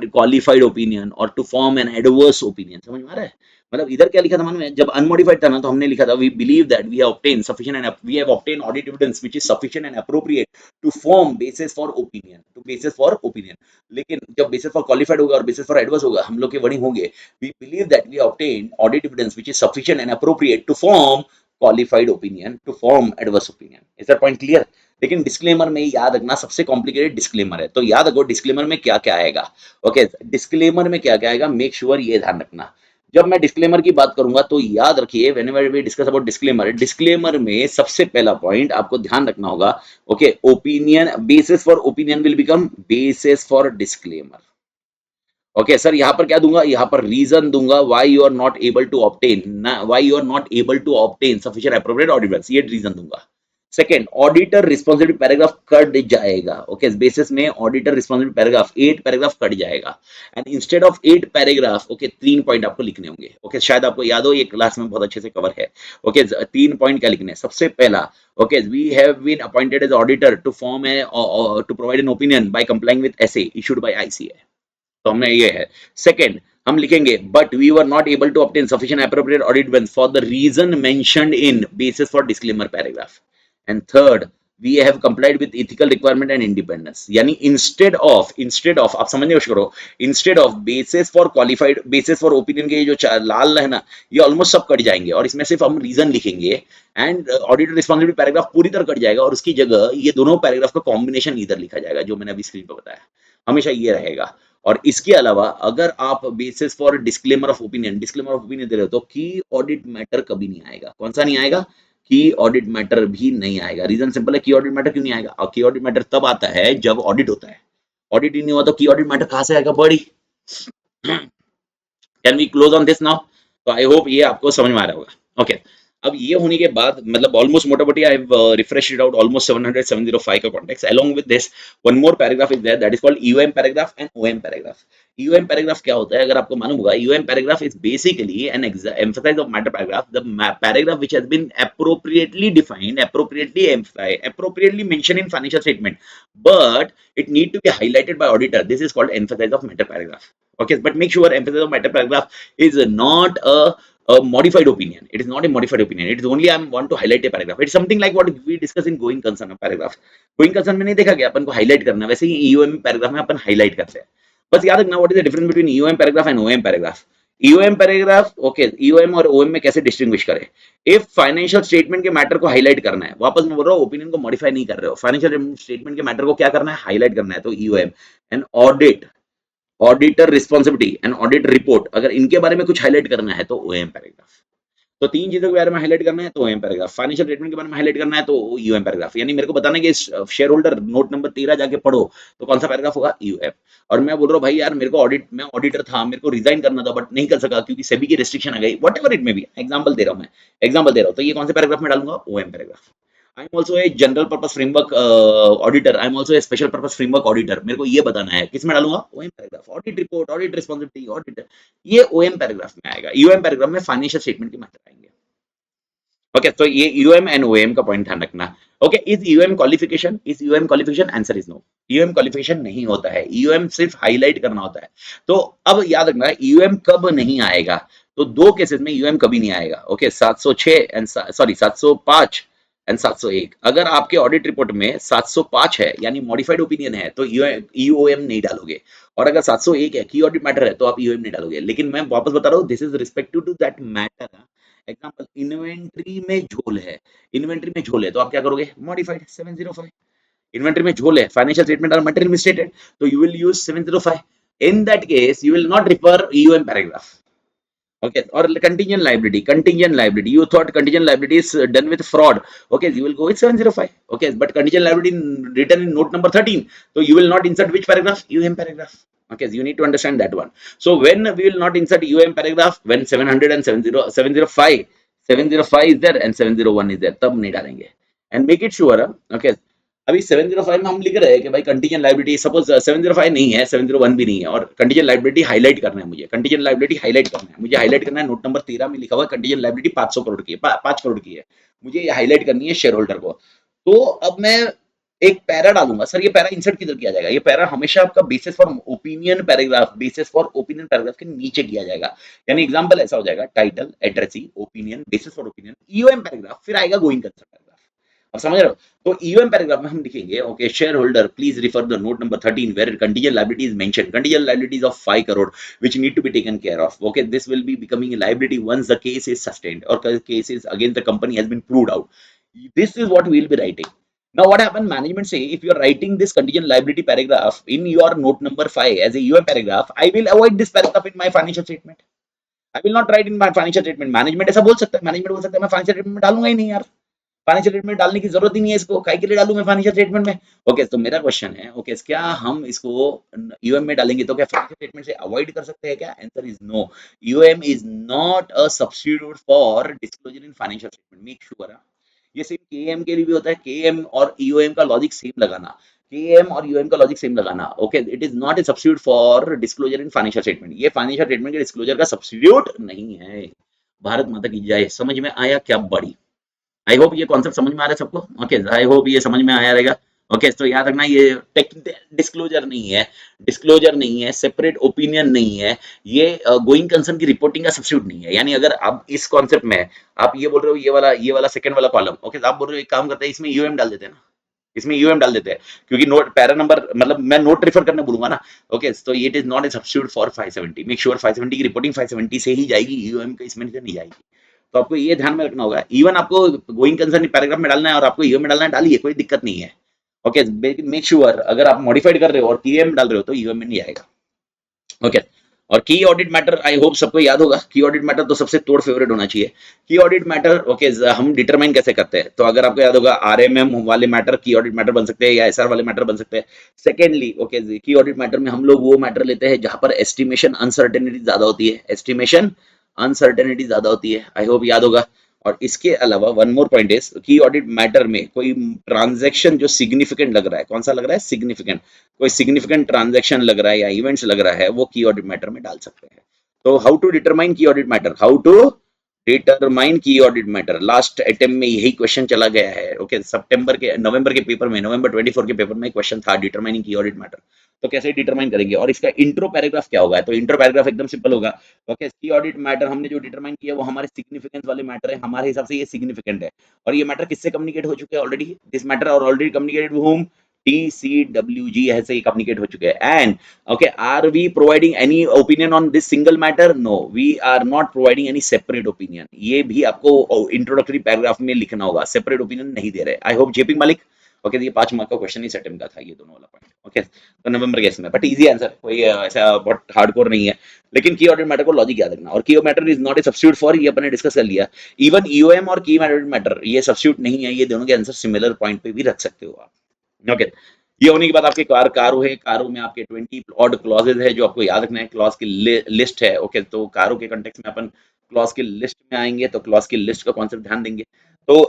S1: qualified opinion और to form an adverse opinion. समझ में आ रहा है? मतलब इधर क्या लिखा था मालूम है, जब अनमोडिफाइड था ना तो हमने लिखा था we believe that we have obtained sufficient and we have obtained audit evidence which is sufficient and appropriate to form basis for opinion, to basis for opinion. लेकिन जब बेसिस फॉर क्वालिफाइड होगा और बेसिस फॉर एडवर्स होगा, हम लोग के wording होंगे we believe that we obtained audit evidence which is sufficient and appropriate to form qualified opinion, to form adverse opinion. Is that point clear? लेकिन disclaimer में याद रखना सबसे कॉम्प्लिकेटेड डिस्क्लेमर है, तो याद रखो डिस्क्लेमर में क्या क्या आएगा, ओके डिस्क्लेमर में क्या क्या आएगा, मेक श्योर ये ध्यान रखना। जब मैं डिस्क्लेमर की बात करूंगा तो याद रखिए whenever we discuss about disclaimer, disclaimer में सबसे पहला पॉइंट आपको ध्यान रखना होगा, okay opinion basis for opinion will become basis for disclaimer. Okay sir यहाँ पर क्या दूंगा, यहाँ पर रीजन दूंगा why you are not able to obtain, why you are not able to obtain sufficient appropriate audit evidence, ये reason दूंगा। Second auditor responsibility paragraph cut जाएगा, ओके बेसिस में auditor responsibility paragraph 8 paragraph cut जाएगा, and instead of 8 paragraph okay 3 point आपको लिखने होंगे, okay शायद आपको याद हो ये क्लास में बहुत अच्छे से कवर है, ओके 3 पॉइंट क्या लिखने हैं? सबसे पहला okay we have been appointed as auditor to form a to provide an opinion by complying with SA issued by ICA, तो हमने ये है। सेकंड हम लिखेंगे but we were not able to obtain sufficient appropriate audit evidence for the reason mentioned in basis for disclaimer paragraph, and third we have complied with ethical requirement and independence. यानी instead of आप समझने की कोशिश करो, instead of basis for qualified basis for opinion के जो लाल है ना ये ऑलमोस्ट सब कट जाएंगे और इसमें सिर्फ हम रीजन लिखेंगे, एंड ऑडिटर रिस्पांसिबिलिटी पैराग्राफ पूरी तरह कट जाएगा और उसकी जगह ये दोनों पैराग्राफ का कॉम्बिनेशन इधर लिखा जाएगा जो मैंने अभी स्क्रीन पर बताया, हमेशा ये रहेगा। और इसके अलावा अगर आप basis for disclaimer of opinion दे रहे हो तो की ऑडिट मैटर कभी नहीं आएगा। कौन सा नहीं आएगा? की ऑडिट मैटर भी नहीं आएगा। रीजन सिंपल है, की ऑडिट मैटर क्यों नहीं आएगा? और की ऑडिट मैटर तब आता है जब ऑडिट होता है, ऑडिट ही नहीं हुआ तो की ऑडिट मैटर कहां से आएगा buddy? Can we close on this now? तो आई होप ये आपको समझ में आ रहा होगा, ओके अब ये होने के बाद मतलब ऑलमोस्ट मोटा मोटी I have refresh it out almost 700 705 का context along with this one more paragraph is there that is called UM paragraph and OM paragraph. UM paragraph क्या होता है अगर आपको मालूम होगा, UM paragraph is basically an emphasise of matter paragraph, the paragraph which has been appropriately defined, appropriately mentioned in financial statement, but it need to be highlighted by auditor. This is called emphasis of matter paragraph, okay, but make sure emphasis of matter paragraph is not a modified opinion. It is not a modified opinion. It is only I want to highlight a paragraph. It's something like what we discuss in going concern paragraph. Going concern में नहीं देखा गया अपन को highlight करना, वैसे ही EOM paragraph में अपन highlight करते हैं। बस याद रखना what is the difference between EOM paragraph and OM paragraph. EOM paragraph, okay, EOM और ओएम में कैसे डिस्टिंग्विश करें? इफ फाइनेंशियल स्टेटमेंट के मैटर को हाईलाइट करना है, वापस मैं बोल रहा हूँ, ओपिनियन को मॉडिफाई नहीं कर रहे हो, फाइनेंशियल स्टेटमेंट के मैटर को क्या करना है, हाईलाइट करना है, तो EOM. And audit, auditor responsibility and audit report, अगर इनके बारे में कुछ हाईलाइट करना है तो ओएम पैराग्राफ। तो तीन चीजों के बारे में हाईलाइट करना है तो ओएम पैराग्राफ, फाइनेंशियल स्टेटमेंट के बारे में हाईलाइट करना है तो यूएम पैराग्राफ। यानी मेरे को बताना है कि शेयर होल्डर नोट नंबर 13 जाके पढ़ो तो कौन सा पैराग्राफ होगा, यूएम। और मैं बोल रहा हूँ भाई यार मेरे को ऑडिट, मैं ऑडिटर था, मेरे को रिजाइन करना था बट नहीं कर सका क्योंकि सेबी की रिस्ट्रिक्शन आ गई, वट एवर इट में भी, एग्जाम्पल दे रहा हूँ मैं, एग्जाम्पल दे रहा हूँ, तो ये कौन से पैराग्राफ में डालूंगा, OM paragraph. I am also a general purpose framework auditor, I am also a special purpose framework auditor, मेरे को ये बताना है, किस में डालूंगा, OM paragraph. Audit report, audit responsibility, auditor, ये ओएम पैराग्राफ में आएगा। यूएम पैराग्राफ में फाइनेंशियल स्टेटमेंट के मैटर आएंगे। ओके, तो ये यूएम एंड ओएम का पॉइंट ध्यान रखना। Okay, is UM qualification, is UM qualification, answer is no, UM qualification नहीं होता है, यूएम सिर्फ हाईलाइट करना होता है। तो अब याद रखना यूएम कब नहीं आएगा, तो दो केसेस में यूएम कभी नहीं आएगा। ओके, 706 एंड सॉरी 705 एंड 701, अगर आपके ऑडिट रिपोर्ट में 705 है यानी मॉडिफाइड ओपिनियन है तो यूओएम नहीं डालोगे, और अगर 701 है की ऑडिट मैटर है तो आप यूएम नहीं डालोगे। लेकिन मैं वापस बता रहा हूँ, this is respective to that matter. Example, inventory में झोल है, इन्वेंट्री में झोल है तो आप क्या करोगे, मॉडिफाइड 705। इन्वेंट्री में झोल है, financial statement are material misstated, तो you will use 705। In that case you will not refer UM paragraph. Okay, or contingent liability, contingent liability, you thought contingent liability is done with fraud, okay, you will go with 705. Okay, but contingent liability written in note number 13, so you will not insert which paragraph, um paragraph. Okay, so you need to understand that one. So when we will not insert um paragraph, when 700 and 705 is there and 701 is there, तब नहीं डालेंगे। and make it sure, okay, अभी 705 में हम लिख रहे हैं कि भाई कंटीजेंट लायबिलिटी, सपोज 705 नहीं है, 701 भी नहीं है, और कंटीजेंट लायबिलिटी हाईलाइट करना है मुझे, कंटीजेंट लायबिलिटी हाईलाइट करना है मुझे, हाईलाइट करना है, नोट नंबर 13 में लिखा हुआ है कंटीजेंट लायबिलिटी 500 करोड़ की है, 5 करोड़ की है, मुझे ये हाईलाइट करनी है शेयर होल्डर को। तो अब मैं एक पैरा डालूंगा, सर ये पैरा इंसर्ट किधर किया जाएगा, ये पैरा हमेशा आपका basis for opinion paragraph, basis for opinion paragraph के नीचे किया जाएगा। यानी एग्जांपल ऐसा हो जाएगा, title, addressee, opinion, basis for opinion, EOM paragraph, फिर आएगा गोइंग कंसर्न पैराग्राफ। अब समझ रहे हो? तो ईओएम पैराग्राफ में हम लिखेंगे, okay, shareholder please refer the note number 13 where contingent liability is mention, contingent liabilities of 5 crore which need to be taken care of. Okay, this will be becoming a liability once the case is sustained or case is against the company has been proved out. This is what we will be writing. Now what happened, management say if you are writing this contingent liability paragraph in your note number 5 as a UM paragraph, I will avoid this paragraph in my financial statement. I will not write in my financial statement. Management ऐसा बोल सकता है, management बोल सकता है मैं financial statement में डालूंगा ही नहीं यार, फाइनेंशियल स्टेटमेंट डालने की जरूरत ही नहीं है, इसको काय के लिए डालूं मैं फाइनेंशियल स्टेटमेंट में। ओके, तो मेरा क्वेश्चन है, ओके, क्या हम इसको यूएम में डालेंगे तो क्या फाइनेंशियल स्टेटमेंट से अवॉइड कर सकते हैं क्या, answer is no, UM is not a substitute for disclosure in financial statement, make sure. ये सेम केएम के लिए भी होता है, केएम और ईओएम का लॉजिक सेम लगाना, केएम और यूएम का लॉजिक सेम लगाना। Okay, it is not a substitute for disclosure in financial statement, ये फाइनेंशियल स्टेटमेंट के डिस्क्लोजर का सब्स्टिट्यूट नहीं है। भारत माता की जय। समझ में आया क्या बड़ी? आई होप ये कॉन्सेप्ट समझ में आ रहा है सबको। ओके, आई होप ये समझ में आया रहेगा। ओके, तो याद रखना ये डिस्क्लोजर नहीं है, डिस्क्लोजर नहीं है, सेपरेट ओपिनियन नहीं है, ये गोइंग कंसर्न की रिपोर्टिंग का सब्स्टिट्यूट नहीं है। यानी अगर आप इस कॉन्सेप्ट में आप ये बोल रहे हो ये वाला सेकंड वाला कॉलम, ओके, तो आप बोल रहे हो एक काम करते हैं इसमें यूएम डाल देते हैं ना, इसमें यूएम डाल देते हैं क्योंकि नोट पैरा नंबर मतलब मैं नोट रेफर करने बोलूंगा ना। ओके, तो it is not a substitute for 570, make sure 570 की रिपोर्टिंग 570 से ही जाएगी, यूएम के इसमें से नहीं जाएगी। तो आपको ये ध्यान में रखना होगा, इवन आपको गोइंग कंसर्न पैराग्राफ में डालना है और आपको ईओएम में डालना है, डालिए, कोई दिक्कत नहीं है। ओके, मेक श्योर अगर आप मॉडिफाइड कर रहे हो और ईओएम डाल रहे हो तो ईओएम में नहीं आएगा। ओके, और की ऑडिट मैटर आई होप सबको याद होगा, की ऑडिट मैटर तो सबसे तोड़ फेवरेट होना चाहिए। की ऑडिट मैटर, ओके, हम डिटरमाइन कैसे करते हैं, तो अगर आपको याद होगा आरएमएम वाले मैटर की ऑडिट मैटर बन सकते हैं या एसआर वाले मैटर बन सकते हैं। सेकेंडली, ओके, की ऑडिट मैटर में हम लोग वो मैटर लेते हैं जहां पर एस्टिमेशन अनसर्टेनिटी ज्यादा होती है, एस्टिमेशन अनसर्टेनिटी ज्यादा होती है, आई होप याद होगा। और इसके अलावा वन मोर पॉइंट इज की ऑडिट मैटर में कोई ट्रांजैक्शन जो सिग्निफिकेंट लग रहा है, कौन सा लग रहा है, सिग्निफिकेंट, कोई सिग्निफिकेंट ट्रांजैक्शन लग रहा है या इवेंट्स लग रहा है, वो की ऑडिट मैटर में डाल सकते हैं। तो how to determine key audit matter, how to determine key audit matter, last attempt में यही क्वेश्चन चला गया है। ओके, नवंबर के पेपर में, नवंबर 24 के पेपर में क्वेश्चन था डिटरमाइनिंग की ऑडिट मैटर। तो कैसे डिटरमाइन करेंगे और इसका इंट्रो पैराग्राफ क्या होगा, तो इंट्रो पैराग्राफ एकदम सिंपल होगा। ओके, की ऑडिट मैटर हमने जो डिटरमाइन किया वो हमारे सिग्निफिकेंस वाले मैटर है, हमारे हिसाब से ये सिग्निफिकेंट है और ये मैटर किससे कम्युनिकेट हो चुके हैं ऑलरेडी, दिस मैटर और already communicated with home, TCWG ऐसे ही कम्युनिकेट हो चुके हैं and okay are we providing any opinion on this single matter no we are not providing any separate opinion ये भी आपको इंट्रोडक्टरी पैराग्राफ में लिखना होगा सेपरेट ओपिनियन नहीं दे रहे आई होप जेपी मालिक ओके ये 5 मार्क का क्वेश्चन ही अटेम्प्ट का था ये दोनों वाला पॉइंट ओके तो नवंबर गैस में बट इजी आंसर कोई ऐसा बहुत हार्डकोर नहीं है लेकिन की ऑर्डर मैटर को लॉजिक याद रखना और की matter is not a substitute for ये अपने डिस्कस कर लिया इवन ईओएम और की मैटर ये सब्स्टिट्यूट नहीं है ये दोनों के आंसर सिमिलर पॉइंट पे भी रख सकते हो आप ओके ये होने के बाद आपके कारो है कारो में आपके 20 ऑड क्लॉजेज है जो आपको याद रखना है क्लॉज की लिस्ट है ओके तो कारो के कंटेक्स्ट में अपन क्लॉज की लिस्ट में आएंगे तो क्लॉज की लिस्ट का कॉन्सेप्ट ध्यान देंगे तो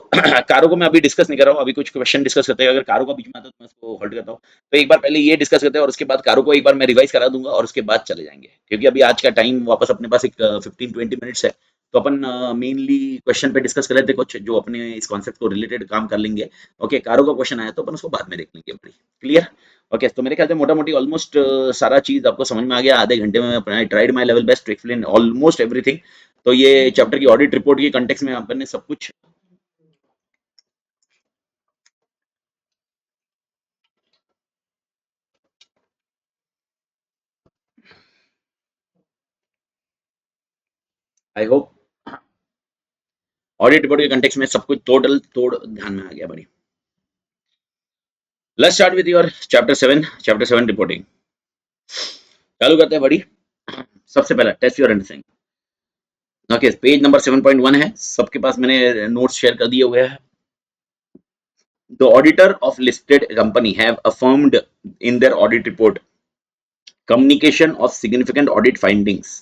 S1: कारो को मैं अभी डिस्कस नहीं कर रहा हूँ अभी कुछ क्वेश्चन डिस्कस करते हैं अगर कारो का बीच में आता है तो मैं उसको होल्ड करता हूँ तो एक बार पहले ये डिस्कस करते हैं और उसके बाद कारो को एक बार मैं रिवाइज करा दूंगा और उसके बाद चले जाएंगे क्योंकि अभी आज का टाइम वापस अपने पास एक 15-20 मिनट्स है तो अपन मेनली क्वेश्चन पे डिस्कस कर लेते कुछ जो अपने इस कॉन्सेप्ट को रिलेटेड काम कर लेंगे ओके कारो का क्वेश्चन आया तो अपन उसको बाद में देख लेंगे बड़ी क्लियर ओके तो मेरे ख्याल से मोटा मोटी ऑलमोस्ट सारा चीज आपको समझ में आ गया आधे घंटे में I tried my level best to explain almost everything तो ये चैप्टर की ऑडिट रिपोर्ट के कंटेक्स्ट में अपन ने सब कुछ आई होप ऑडिट रिपोर्ट के कंटेक्स्ट में सब कुछ टोटल तोड़ ध्यान में आ गया buddy let's start with your chapter 7 reporting चालू करते हैं बड़ी सबसे पहला test your understanding okay page number 7.1 है सबके पास मैंने नोट्स शेयर कर दिए हुए हैं The auditor of listed company have affirmed in their audit report communication of significant audit findings,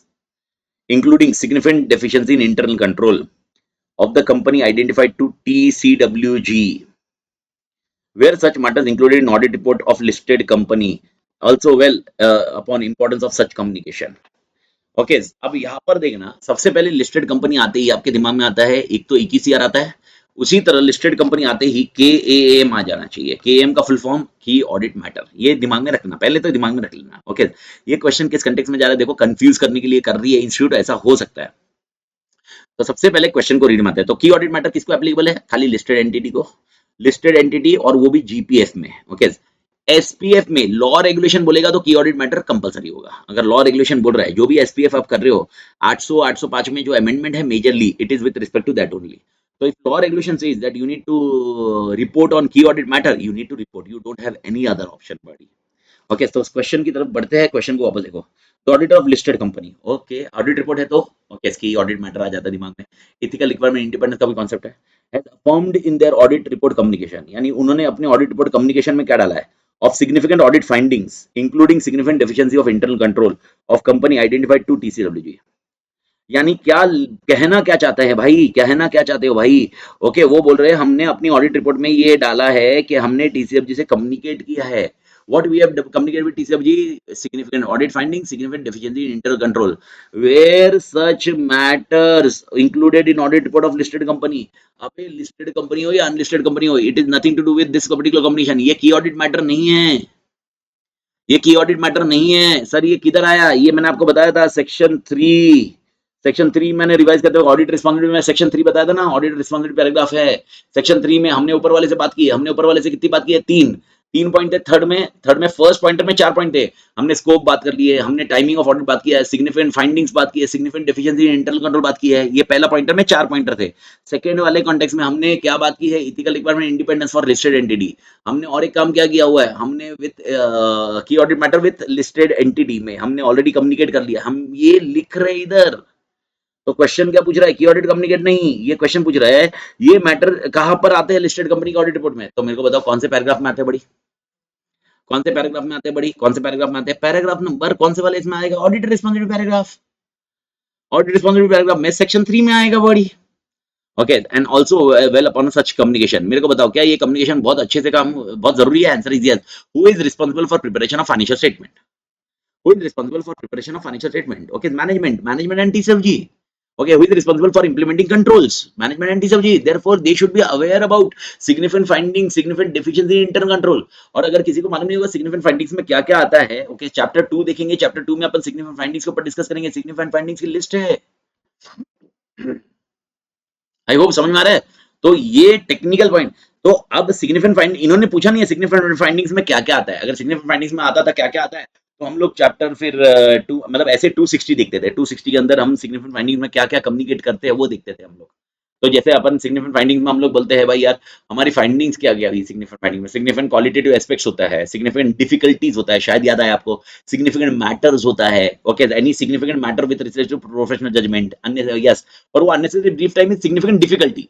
S1: including significant deficiency in internal control of the company identified to TCWG, where such matters included in audit report of listed company, also well upon importance of such communication. Okay अब यहाँ पर देखना सबसे पहले listed company आते ही आपके दिमाग में आता है एक तो EKCR आता है उसी तरह लिस्टेड कंपनी आते ही KAM आ जाना चाहिए KAM का फुल फॉर्म की ऑडिट मैटर ये दिमाग में रखना पहले तो दिमाग में रख लेना ओके ये क्वेश्चन किस कंटेक्स्ट में जा रहा है देखो कंफ्यूज करने के लिए कर रही है इंस्टीट्यूट ऐसा हो सकता है तो सबसे पहले क्वेश्चन को रीड मारते हैं तो की ऑडिट मैटर किसको एप्लीकेबल है खाली लिस्टेड एंटिटी को लिस्टेड एंटिटी और वो भी GPF में ओके SPF में लॉ रेगुलेशन बोलेगा तो की ऑडिट मैटर कंपलसरी होगा अगर लॉ रेगुलेशन बोल रहा है जो भी SPF आप कर रहे हो 800 805 में जो अमेंडमेंट है majorly it is with respect to that only so if law regulation says that you need to report on key audit matter you need to report you don't have any other option buddy okay तो उस question की तरफ बढ़ते हैं question को वापस देखो तो auditor of listed company okay audit report है तो ओके इसकी ऑडिट मैटर आ जाता है दिमाग में इथिकल रिक्वायरमेंट इंडिपेंडेंस का भी कॉन्सेप्ट है has affirmed in their audit report communication यानी उन्होंने अपने ऑडिट रिपोर्ट कम्युनिकेशन में क्या डाला है of significant audit findings including significant deficiency of internal control of company identified to TCWG यानी क्या कहना क्या चाहते हैं भाई कहना क्या चाहते हो भाई ओके वो बोल रहे हैं हमने अपनी ऑडिट रिपोर्ट में ये डाला है कि हमने TCWG से कम्युनिकेट किया है what we have communicated with TCWG significant audit findings significant deficiency in internal control where such matters included in audit report of listed company अबे listed company हो या unlisted company हो it is nothing to do with this particular combination ये की audit matter नहीं है ये की ऑडिट मैटर नहीं है सर ये किधर आया ये मैंने आपको बताया था सेक्शन 3 मैंने रिवाइज करते हुए ऑडिट रिस्पांसिबिलिटी में सेक्शन 3 बताया था ना ऑडिट रिस्पांसिबिलिटी पैराग्राफ है सेक्शन 3 में हमने ऊपर वाले से बात की हमने ऊपर वाले से कितनी बात की है 3 पॉइंट थे थर्ड में फर्स्ट पॉइंटर में 4 पॉइंट थे हमने स्कोप बात कर ली है हमने टाइमिंग ऑफ ऑडिट बात किया है सिग्निफिकेंट फाइंडिंग्स बात की है significant deficiency in internal control बात की है ये पहला पॉइंटर में 4 पॉइंटर थे सेकंड वाले कॉन्टेक्स्ट में हमने क्या बात की है ethical requirement independence for listed entity हमने और एक काम क्या किया हुआ है हमने विद की audit matter with listed entity में हमने ऑलरेडी कम्युनिकेट कर लिया हम ये लिख रहे इधर तो क्वेश्चन क्या पूछ रहा है की ऑडिट कम्युनिकेट नहीं ये क्वेश्चन पूछ रहा है ये मैटर कहां पर आते हैं लिस्टेड कंपनी की ऑडिट रिपोर्ट में तो मेरे को बताओ कौन से पैराग्राफ में आते हैं बड़ी कौन से पैराग्राफ में आते हैं बड़ी कौन से पैराग्राफ में आते हैं पैराग्राफ नंबर कौन से वाले इसमें आएगा audit responsibility paragraph audit responsibility paragraph में सेक्शन 3 में आएगा बड़ी okay and also well upon such communication मेरे को बताओ क्या ये कम्युनिकेशन बहुत अच्छे से काम बहुत जरूरी है answer is yes who is responsible for preparation of financial statement who is responsible for preparation of financial statement okay management and TCFG okay who is responsible for implementing controls management and TCFG therefore they should be aware about significant findings significant deficiency in internal control और अगर किसी को मालूम नहीं होगा significant findings में क्या क्या आता है okay चैप्टर 2 देखेंगे चैप्टर 2 में अपन significant findings के ऊपर डिस्कस करेंगे significant findings की लिस्ट है आई होप समझ में आ रहा है तो ये टेक्निकल पॉइंट तो अब सिग्निफिकेंट फाइंड इन्होंने पूछा नहीं है सिग्निफिकेंट फाइंडिंग्स में क्या क्या आता है, अगर सिग्निफिकेंट फाइंडिंग्स में आता था क्या क्या आता है तो हम लोग चैप्टर फिर टू मतलब ऐसे 260 देखते थे, 260 के अंदर हम सिग्निफिकेंट फाइंडिंग में क्या क्या कम्युनिकेट करते हैं वो देखते थे हम लोग। तो जैसे अपन सिग्निफिकेंट फाइंडिंग में हम लोग बोलते हैं भाई यार हमारी फाइंडिंग्स क्या क्या हुई सिग्निफिकेंट फाइंडिंग में, सिग्निफिकेंट क्वालिटेटिव एस्पेक्ट्स होता है, सिग्निफिकेंट डिफिकल्टीज होता है, शायद याद आए आपको, सिग्निफिकेंट मैटर्स होता है, okay any significant matter with respect to professional judgement, अन्य यस, और वो unnecessary brief time is significant difficulty,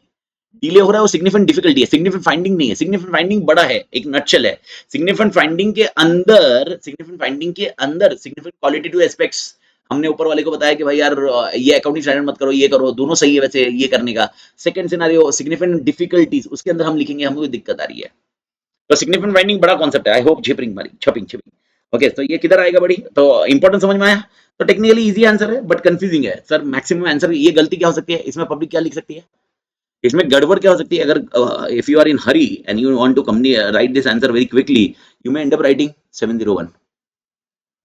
S1: delay हो रहा है वो सिग्निफिकेंट डिफिकल्टी है, सिग्निफिकेंट फाइंडिंग नहीं है, सिग्निफिकेंट फाइंडिंग बड़ा है, एक नटशेल है, सिग्निफिकेंट फाइंडिंग के अंदर सिग्निफिकेंट क्वालिटेटिव एस्पेक्ट्स हमने ऊपर वाले को बताया कि भाई यार ये अकाउंटिंग स्टैंडर्ड मत करो, ये करो, दोनों सही है वैसे ये करने का। सेकंड सिनेरियो सिग्निफिकेंट डिफिकल्टीज, उसके अंदर हम लिखेंगे हमको दिक्कत आ रही है। तो सिग्निफिकेंट फाइंडिंग बड़ा कॉन्सेप्ट है, आई होप झिपरिंग मारी छपिंग छपिंग। ओके तो ये किधर आएगा बड़ी, तो इंपॉर्टेंट समझ में आया। तो टेक्निकली इजी आंसर है बट कंफ्यूजिंग है सर, मैक्सिमम आंसर ये गलती क्या हो सकती है इसमें, पब्लिक क्या लिख सकती है इसमें, गड़बड़ क्या हो सकती है, अगर if you are in hurry and you want to write this answer very quickly, you may end up writing 701,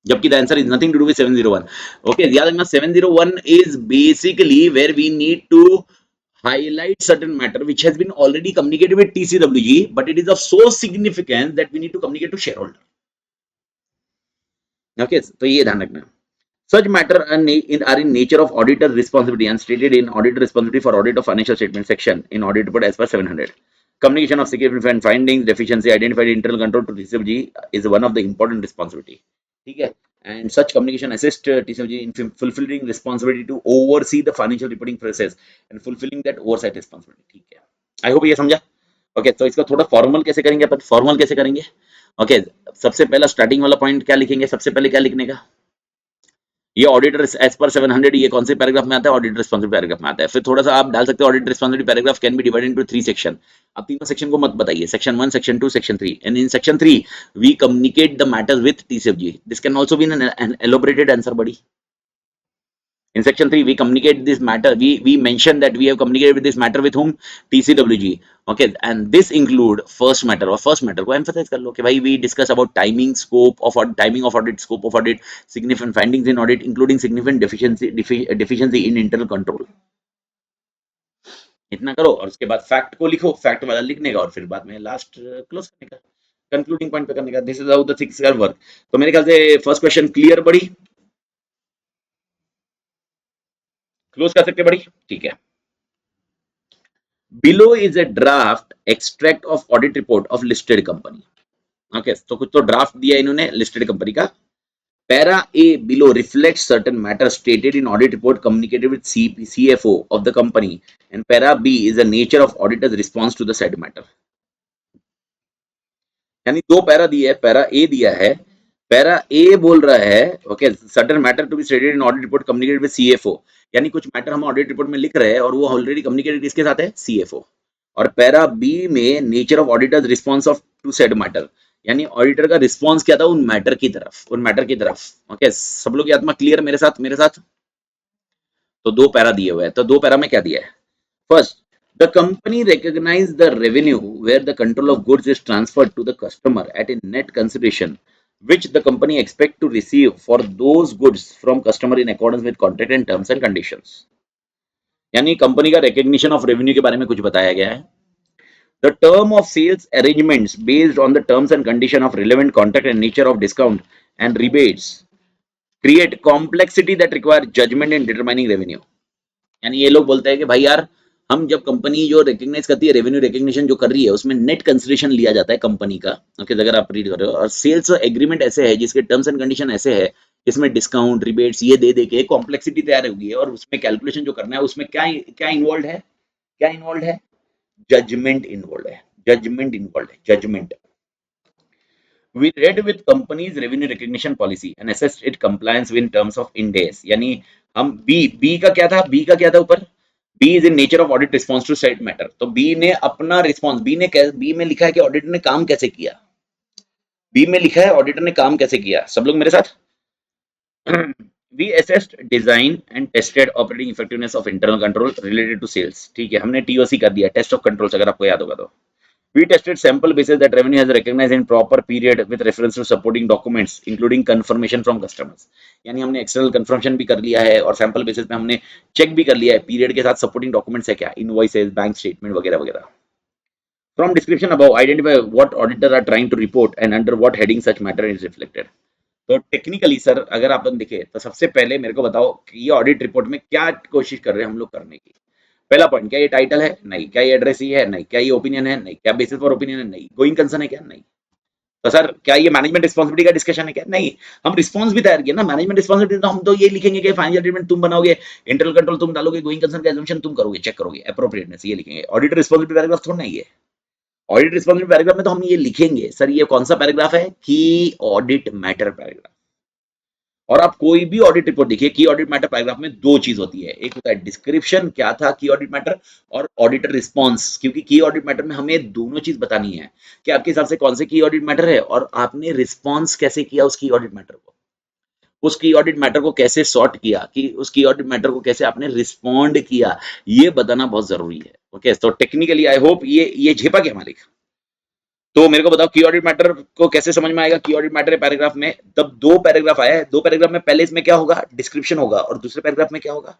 S1: जबकि the answer is nothing to do with 701। Okay याद रखना 701 is basically where we need to highlight certain matter which has been already communicated with TCWG but it is of so significance that we need to communicate to shareholder। Okay तो ये ध्यान रखना, such matter are in nature of auditor responsibility and stated in auditor responsibility for audit of financial statement section in audit report as per 700। Communication of significant findings, deficiency identified in internal control to TCWG is one of the important responsibility। ठीक है, and such communication assist TCWG in fulfilling responsibility to oversee the financial reporting process and fulfilling that oversight responsibility। ठीक है, आई hope ये समझा। Okay तो इसका थोड़ा formal कैसे करेंगे अपन, फॉर्मल कैसे करेंगे। ओके सबसे पहला स्टार्टिंग वाला पॉइंट क्या लिखेंगे, सबसे पहले क्या लिखने का, ये ऑडिटर एज पर 700 ये कौन से पैराग्राफ में आता है, ऑडिटर रिस्पांसिबिलिटी पैराग्राफ में आता है। फिर थोड़ा सा आप डाल सकते हो auditor responsibility paragraph can be divided into 3 section. आप तीनों सेक्शन को मत बताइए, section 1 section 2 section 3, and in section 3 we communicate the matters with TCFG, this can also be an elaborated answer बड़ी। In section 3 we communicate this matter, we mention that we have communicated with this matter with whom, TCWG। okay and this include first matter, और first matter को emphasize कर लो कि भाई we discuss about timing scope of timing of audit, scope of audit, significant findings in audit including significant deficiency in internal control। इतना करो और उसके बाद फैक्ट को लिखो, फैक्ट वाला लिखने का और फिर बाद में लास्ट क्लोज करने का, कंक्लूडिंग पॉइंट पे करने का। This is how the things are work. तो मेरे ख्याल से first question clear buddy, close कर सकते बड़ी, ठीक है। Below is a draft extract of audit report of listed company। Okay तो कुछ तो ड्राफ्ट दिया इन्होंने लिस्टेड कंपनी का। Para A below reflects certain matters stated in audit report communicated with CFO of the company and para B is the nature of auditor's response to the said matter। यानी दो para दिया है, para ए दिया है, para ए बोल रहा है okay certain matter to be stated in audit report communicated with CFO, यानी कुछ मैटर हम ऑडिट रिपोर्ट में लिख रहे हैं और वो ऑलरेडी कम्युनिकेटेड किसके साथ है, सीएफओ। और पैरा बी में nature of auditor's response of to said matter, यानी ऑडिटर का रिस्पांस क्या था उन मैटर की तरफ, उन मैटर की तरफ। ओके सब लोग आत्मा क्लियर मेरे साथ, मेरे साथ। तो दो पैरा दिए हुए हैं, तो दो पैरा में क्या दिया है, first the company recognize the revenue where the control of goods is transferred to the customer at a net consideration which the company expect to receive for those goods from customer in accordance with contract and terms and conditions। यानी company का recognition of revenue के बारे में कुछ बताया गया है। The term of sales arrangements based on the terms and condition of relevant contract and nature of discount and rebates create complexity that require judgment in determining revenue। यानी ये लोग बोलते हैं कि भाई यार हम जब कंपनी जो रिकग्नाइज करती है रेवेन्यू रिकग्निशन जो कर रही है उसमें नेट कंसिडरेशन लिया जाता है कंपनी का। ओके अगर आप रीड कर रहे हो, और सेल्स एग्रीमेंट ऐसे है जिसके टर्म्स एंड कंडीशन ऐसे है जिसमें डिस्काउंट रिबेट्स ये दे के कॉम्प्लेक्सिटी तैयार होगी और उसमें कैलकुलेशन जो करना है उसमें क्या क्या इन्वॉल्व है, क्या इन्वॉल्व है, जजमेंट इन्वॉल्व है, जजमेंट इन्वॉल्व है, judgement. We read with company's revenue recognition policy and assessed its compliance with terms of Ind AS। यानी हम बी का क्या था, बी का क्या था ऊपर, B is in nature of audit response to said matter. तो बी ने अपना रिस्पॉन्स, बी में लिखा है कि ऑडिटर ने काम कैसे किया, बी में लिखा है ऑडिटर ने काम कैसे किया, सब लोग मेरे साथ। We assessed design and tested operating effectiveness of internal control related to sales। ठीक है हमने TOC कर दिया, टेस्ट ऑफ कंट्रोल्स, अगर आपको याद होगा तो। We tested sample basis that revenue has recognized in proper period with reference to supporting documents including confirmation from customers। यानी हमने एक्सटर्नल कंफर्मेशन भी कर लिया है और सैंपल बेसिस पे हमने चेक भी कर लिया है पीरियड के साथ सपोर्टिंग डॉक्यूमेंट्स है क्या, इनवॉइसेस, बैंक स्टेटमेंट वगैरह वगैरह। From description above, identify what auditor are trying to report and under what heading such matter is reflected. तो टेक्निकली सर अगर अपन देखें तो सबसे पहले मेरे को बताओ कि ये ऑडिट रिपोर्ट में क्या कोशिश कर रहे हैं हम लोग करने की। पहला पॉइंट, क्या ये टाइटल है? नहीं। क्या ये एड्रेस ही है? नहीं। क्या ये ओपिनियन है? नहीं। क्या बेसिस फॉर ओपिनियन है? नहीं। गोइंग कंसर्न है क्या? नहीं। तो सर क्या ये मैनेजमेंट रिस्पांसिबिलिटी का डिस्कशन है क्या? नहीं। हम रिस्पांस भी तैयार किया ना, मैनेजमेंट रिस्पांसिबिलिटी तो हम तो ये लिखेंगे कि फाइनल जजमेंट तुम बनाओगे, इंटरनल कंट्रोल तुम डालोगे, गोइंग कंसर्न का एजम्पशन तुम करोगे, चेक करोगे, एप्रोप्रिएटनेस ये लिखेंगे। ऑडिटर रिस्पांसिबिलिटी पैराग्राफ थोड़ा नहीं है। ऑडिट रिस्पांसिबिलिटी पैराग्राफ में तो हम ये लिखेंगे सर, ये कौन सा पैराग्राफ है? की ऑडिट मैटर पैराग्राफ। और आप कोई भी ऑडिट रिपोर्ट देखिए, की ऑडिट मैटर पैराग्राफ में दो चीज होती है, एक होता है डिस्क्रिप्शन क्या था की ऑडिट मैटर, और ऑडिटर रिस्पांस। क्योंकि की ऑडिट मैटर में हमें दोनों चीज बतानी है कि आपके हिसाब से कौन से की ऑडिट मैटर है और आपने रिस्पांस कैसे किया उस की ऑडिट मैटर को, उस की ऑडिट मैटर को कैसे सॉर्ट किया, कि उस की ऑडिट मैटर को कैसे आपने रिस्पॉन्ड किया, ये बताना बहुत जरूरी है। ओके, तो टेक्निकली आई होप ये झेपा क्या मालिक। तो मेरे को बताओ की ऑडिट मैटर को कैसे समझ में आएगा। की ऑडिट मैटर पैराग्राफ में तब दो पैराग्राफ आया है, दो पैराग्राफ में पहले इसमें क्या होगा? डिस्क्रिप्शन होगा, और दूसरे पैराग्राफ में क्या होगा?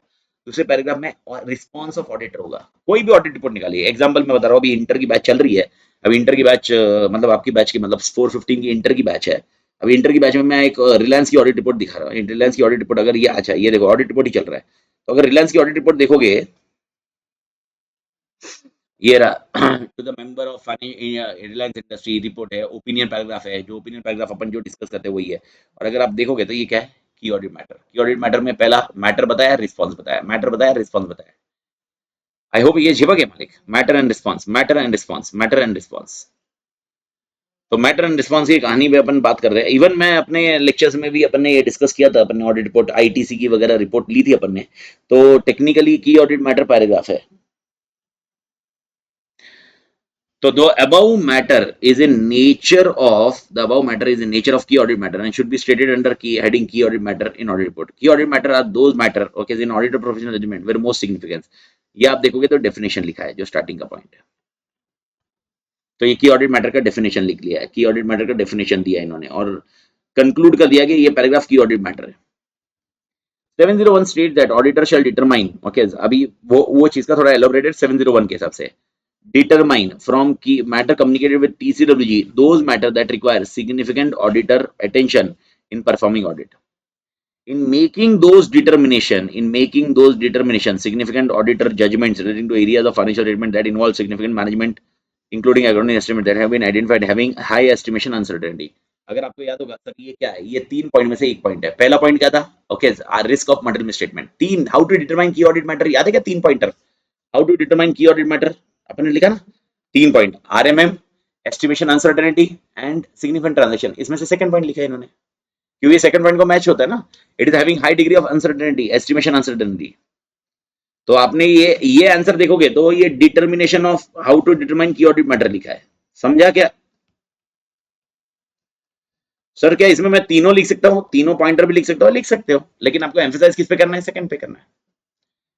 S1: दूसरे पैराग्राफ में रिस्पॉन्स ऑफ ऑडिटर होगा। कोई भी ऑडिट रिपोर्ट निकालिए, एग्जांपल मैं बता रहा हूँ, अभी इंटर की बैच चल रही है। अभी इंटर की बैच मतलब आपकी बैच की मतलब 415 की इंटर की बैच है। अभी इंटर की बैच में मैं एक रिलायंस की ऑडिट रिपोर्ट दिखा रहा हूँ। रिलायंस की ऑडिट रिपोर्ट अगर ये, अच्छा ये देखो ऑडिट रिपोर्ट ही चल रहा है, तो अगर रिलायंस की ऑडिट रिपोर्ट देखोगे, ये रहा to the member of Reliance industry report है, ओपिनियन पैराग्राफ है, जो ओपिनियन पैराग्राफ अपन जो डिस्कस करते हैं वही है। और अगर आप देखोगे तो ये क्या है? की ऑडिट मैटर। की ऑडिट मैटर में पहला मैटर बताया, रिस्पांस बताया, मैटर बताया, रिस्पांस बताया। आई होप ये झिपक है मालिक। Matter and response, matter and response, matter and response. तो मैटर एंड रिस्पांस की कहानी पे अपन बात कर रहे हैं। इवन मैं अपने लेक्चर्स में भी अपन ने ये डिस्कस किया था, अपन ने ऑडिट रिपोर्ट आईटीसी की वगैरह रिपोर्ट ली थी अपन ने। तो टेक्निकली की ऑडिट मैटर पैराग्राफ है। So the above matter is in nature of the above matter is in nature of key audit matter and should be stated under key heading key audit matter in audit report. Key audit matter are those matter okay in auditor professional judgment where most significance. ये आप देखोगे तो definition लिखा है जो starting का point है। तो ये की ऑडिट मैटर का डेफिनेशन लिख लिया है, की ऑडिट मैटर का डेफिनेशन दिया है इन्होंने और कंक्लूड कर दिया कि ये पैराग्राफ की ऑडिट मैटर है। 701 state that auditor shall determine okay अभी वो चीज का थोड़ा एलोबरेटेड 701 के हिसाब से determine from key matter communicated with TCWG those matter that require significant auditor attention in performing audit. In making those determination, significant auditor judgments relating to areas of financial statement that involve significant management, including accounting estimate that have been identified having high estimation uncertainty. अगर आपको याद होगा sir ये क्या है, ये 3 point में से एक पॉइंट है। पहला पॉइंट क्या था? Okay risk of material misstatement. 3 how to determine key audit matter, याद है क्या 3 pointer? How to determine key audit matter अपन ने लिखा ना 3 point, RMM, estimation uncertainty and significant transaction. इसमें से सेकंड पॉइंट लिखा है इन्होंने क्योंकि सेकंड पॉइंट को मैच होता है ना, it is having high degree of uncertainty, estimation uncertainty. तो आपने ये आंसर देखोगे तो ये determination of how to determine key audit matter लिखा है। समझा क्या सर? क्या इसमें मैं तीनों लिख सकता हूँ, तीनों पॉइंटर भी लिख सकता हूँ? लिख सकते हो, लेकिन आपको एम्फेसाइज किस पे करना है? सेकंड पे करना है।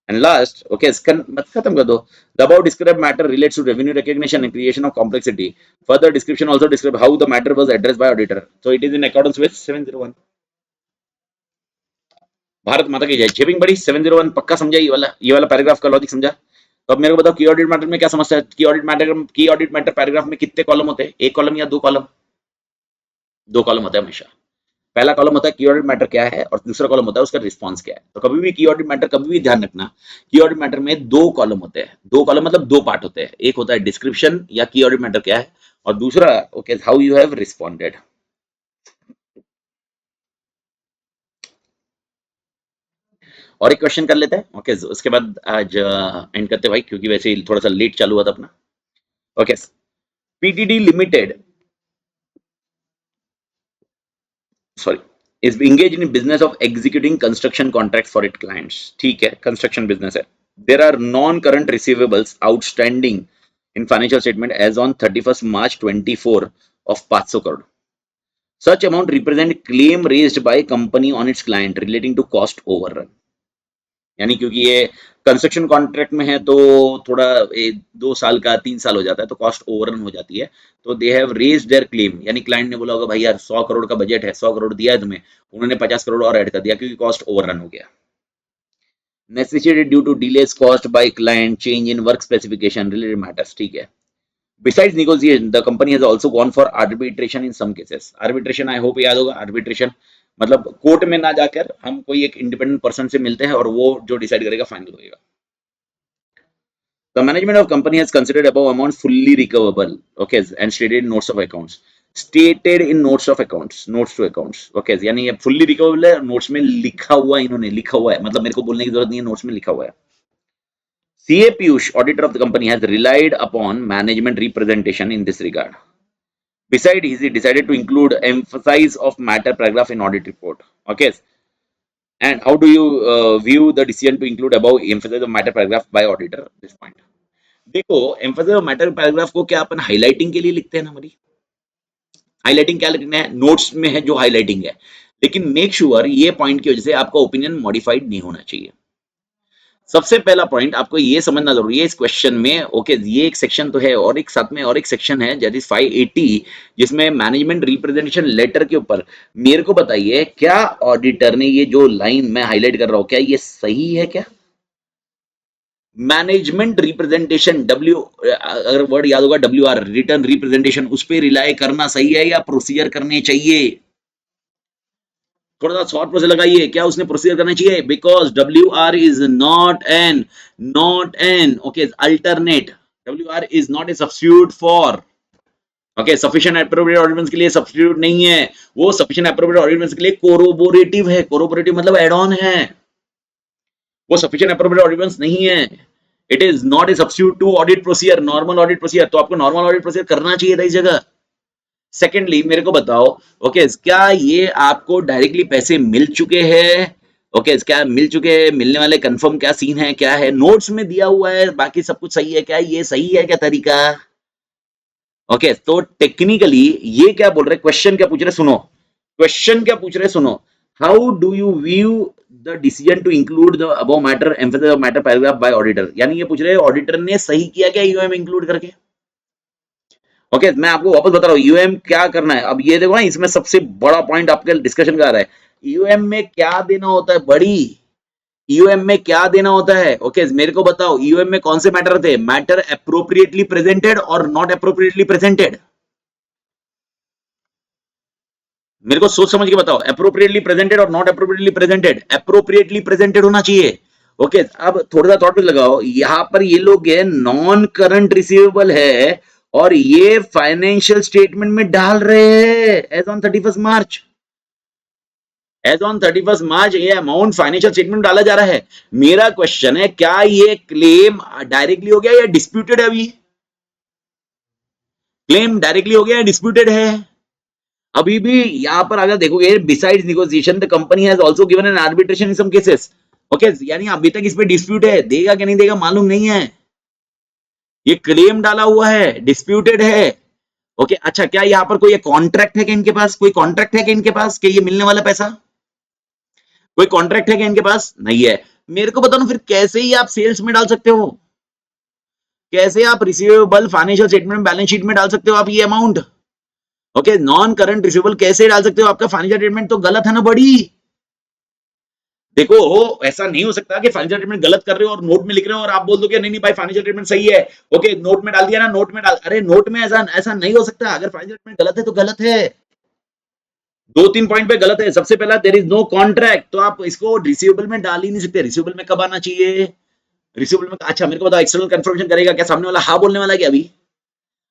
S1: And last, okay, मत खत्म कर दो। The above described matter relates to revenue recognition and creation of complexity. Further description also describe how the matter was addressed by auditor. So it is in accordance with 701. Bharat माता की जय। Shaping बड़ी 701 पक्का समझा? ये वाला पैराग्राफ का logic समझा? तो अब मेरे को बताओ की ऑडिट मैटर में क्या समस्या है? की ऑडिट मैटर पैराग्राफ में कितने कॉलम होते हैं? एक कॉलम या दो कॉलम? दो कॉलम होता है हमेशा। पहला कॉलम होता है की ऑडिट मैटर क्या है और दूसरा कॉलम होता है उसका रिस्पांस क्या है। तो कभी भी की ऑडिट मैटर, कभी भी ध्यान रखना की ऑडिट मैटर में दो कॉलम होते हैं। दो कॉलम मतलब दो पार्ट होते हैं, एक होता है डिस्क्रिप्शन या की ऑडिट मैटर क्या है, और दूसरा okay how you have responded. और एक क्वेश्चन कर लेते हैं ओके उसके बाद आज एंड करते हैं भाई, क्योंकि वैसे ही थोड़ा सा लेट चालू हुआ था अपना। Okay PTD limited sorry is engaged in business of executing construction contracts for its clients. ठीक है, कंस्ट्रक्शन बिजनेस है। There are non-current receivables outstanding in financial statement as on 31st March 24 of 500 crore. Such amount represent claim raised by company on its client relating to cost overrun. यानी क्योंकि ये construction contract में है तो थोड़ा 2 साल का 3 साल हो जाता है तो कॉस्ट ओवररन हो जाती है। तो they have raised there claim, यानी क्लाइंट ने बोला होगा भाई यार 100 करोड़ का बजट है, 100 करोड़ दिया है तुम्हें, उन्होंने 50 करोड़ और ऐड कर दिया क्योंकि कॉस्ट ओवररन हो गया। Necessitated due to delays cost by client, change in work specification, related matters. ठीक है, Besides negotiation, the company has also gone for arbitration in some cases. Arbitration, I hope याद होगा arbitration मतलब court में ना जाकर हम कोई एक इंडिपेंडेंट पर्सन से मिलते हैं और वो जो डिसाइड करेगा फाइनल होगा. The management of company has considered above amount fully recoverable, okay, and stated in notes of accounts. Stated in notes of accounts, notes to accounts, okay, यानी ये fully recoverable है, notes में लिखा हुआ इन्होंने लिखा हुआ है, मतलब मेरे को बोलने की जरूरत नहीं है, notes में लिखा हुआ है. CA Piyush, auditor of the company, has relied upon management representation in this regard. Besides, he decided to include emphasis of matter paragraph in audit report. Okay, and how do you view the decision to include above emphasis of matter paragraph by auditor? This point. देखो emphasis of matter paragraph को क्या अपन highlighting के लिए लिखते हैं ना हमारी highlighting क्या लिखना है नोट्स में है जो हाईलाइटिंग है लेकिन मेक श्योर ये पॉइंट की वजह से आपका ओपिनियन मॉडिफाइड नहीं होना चाहिए सबसे पहला पॉइंट आपको ये समझना जरूरी है इस क्वेश्चन में ओके ये एक सेक्शन तो है और एक साथ में और एक सेक्शन है दैट इज 580 जिसमें मैनेजमेंट रिप्रेजेंटेशन लेटर के ऊपर मेरे को बताइए क्या ऑडिटर ने ये जो लाइन मैं हाईलाइट कर रहा हूं क्या ये सही है क्या मैनेजमेंट रिप्रेजेंटेशन डब्ल्यू अगर वर्ड याद होगा WR रिटर्न रिप्रेजेंटेशन उस पर रिलाय करना सही है या प्रोसीजर करने चाहिए थोड़ा सा शॉर्ट प्रोसेस लगाइए क्या उसने प्रोसीजर करना चाहिए because WR is not an okay alternate WR is not a substitute for okay sufficient appropriate ordinance के लिए सब्स्टिट्यूट नहीं है वो सफिशिएंट एप्रोप्रिएट ऑर्डिनेंस के लिए कोरोबोरेटिव है कोरोबोरेटिव मतलब एड ऑन है वो सफिशिएंट एप्रोप्रिएट ऑर्डिनेंस नहीं है it is not a substitute to audit procedure normal audit procedure तो आपको नॉर्मल ऑडिट प्रोसीजर करना चाहिए था इस जगह सेकेंडली मेरे को बताओ ओके क्या ये आपको डायरेक्टली पैसे मिल चुके हैं ओके क्या मिल चुके हैं मिलने वाले कंफर्म क्या सीन है क्या है नोट्स में दिया हुआ है बाकी सब कुछ सही है क्या ये सही है क्या तरीका ओके तो टेक्निकली ये क्या बोल रहे क्वेश्चन क्या पूछ रहे सुनो क्वेश्चन क्या पूछ रहे सुनो how do you view the decision to include the above matter emphasis of matter paragraph by auditor यानी ये पूछ रहे ऑडिटर ने सही किया क्या यूएम इंक्लूड करके ओके मैं आपको वापस बता रहा हूँ यूएम क्या करना है अब ये देखो ना इसमें सबसे बड़ा पॉइंट आपके डिस्कशन का आ रहा है यूएम में क्या देना होता है बड़ी यूएम में क्या देना होता है ओके मेरे को बताओ यूएम में कौन से मैटर थे मैटर अप्रोप्रिएटली प्रेजेंटेड और नॉट अप्रोप्रिएटली प्रेजेंटेड मेरे को सोच समझ के बताओ अप्रोप्रिएटली प्रेजेंटेड और नॉट अप्रोप्रिएटली प्रेजेंटेड होना चाहिए ओके अब थोड़ा सा थॉट लगाओ यहां पर ये लोग है नॉन करंट रिसीवेबल है और ये फाइनेंशियल स्टेटमेंट में डाल रहे हैं as on 31 March as on 31 March ये अमाउंट फाइनेंशियल स्टेटमेंट डाला जा रहा है मेरा क्वेश्चन है क्या ये क्लेम डायरेक्टली हो गया या डिस्प्यूटेड है अभी क्लेम डायरेक्टली हो गया या डिस्प्यूटेड है अभी भी यहां पर अगर देखोगे besides negotiation the company has also given an arbitration in some cases okay यानी अभी तक इस पे डिस्प्यूट है देगा कि नहीं देगा मालूम नहीं है ये क्लेम डाला हुआ है डिस्प्यूटेड है ओके अच्छा क्या यहाँ पर कोई कॉन्ट्रैक्ट है कि इनके पास कोई कॉन्ट्रैक्ट है कि इनके पास कि ये मिलने वाला पैसा कोई कॉन्ट्रैक्ट है कि इनके पास नहीं है मेरे को बताओ फिर कैसे ही आप सेल्स में डाल सकते हो कैसे आप receivable financial statement balance sheet में डाल सकते हो आप ये amount okay non current receivable कैसे डाल सकते हो आपका फाइनेंशियल स्टेटमेंट तो गलत है ना बड़ी देखो ऐसा नहीं हो सकता कि फाइनेंशियल स्टेटमेंट गलत कर रहे हो और नोट में लिख रहे हो और आप बोल दो कि नहीं नहीं भाई फाइनेंशियल स्टेटमेंट सही है ओके नोट में डाल दिया ना नोट में डाल अरे नोट में ऐसा ऐसा नहीं हो सकता अगर फाइनेंशियल स्टेटमेंट गलत है तो गलत है दो तीन पॉइंट पे गलत है सबसे पहला देयर इज नो कॉन्ट्रैक्ट तो आप इसको रिसीवेबल में डाल ही नहीं सकते रिसीवेबल में कब आना चाहिए रिसीवेबल में अच्छा मेरे को बताओ एक्सटर्नल कंफर्मेशन करेगा क्या सामने वाला हाँ बोलने वाला है क्या अभी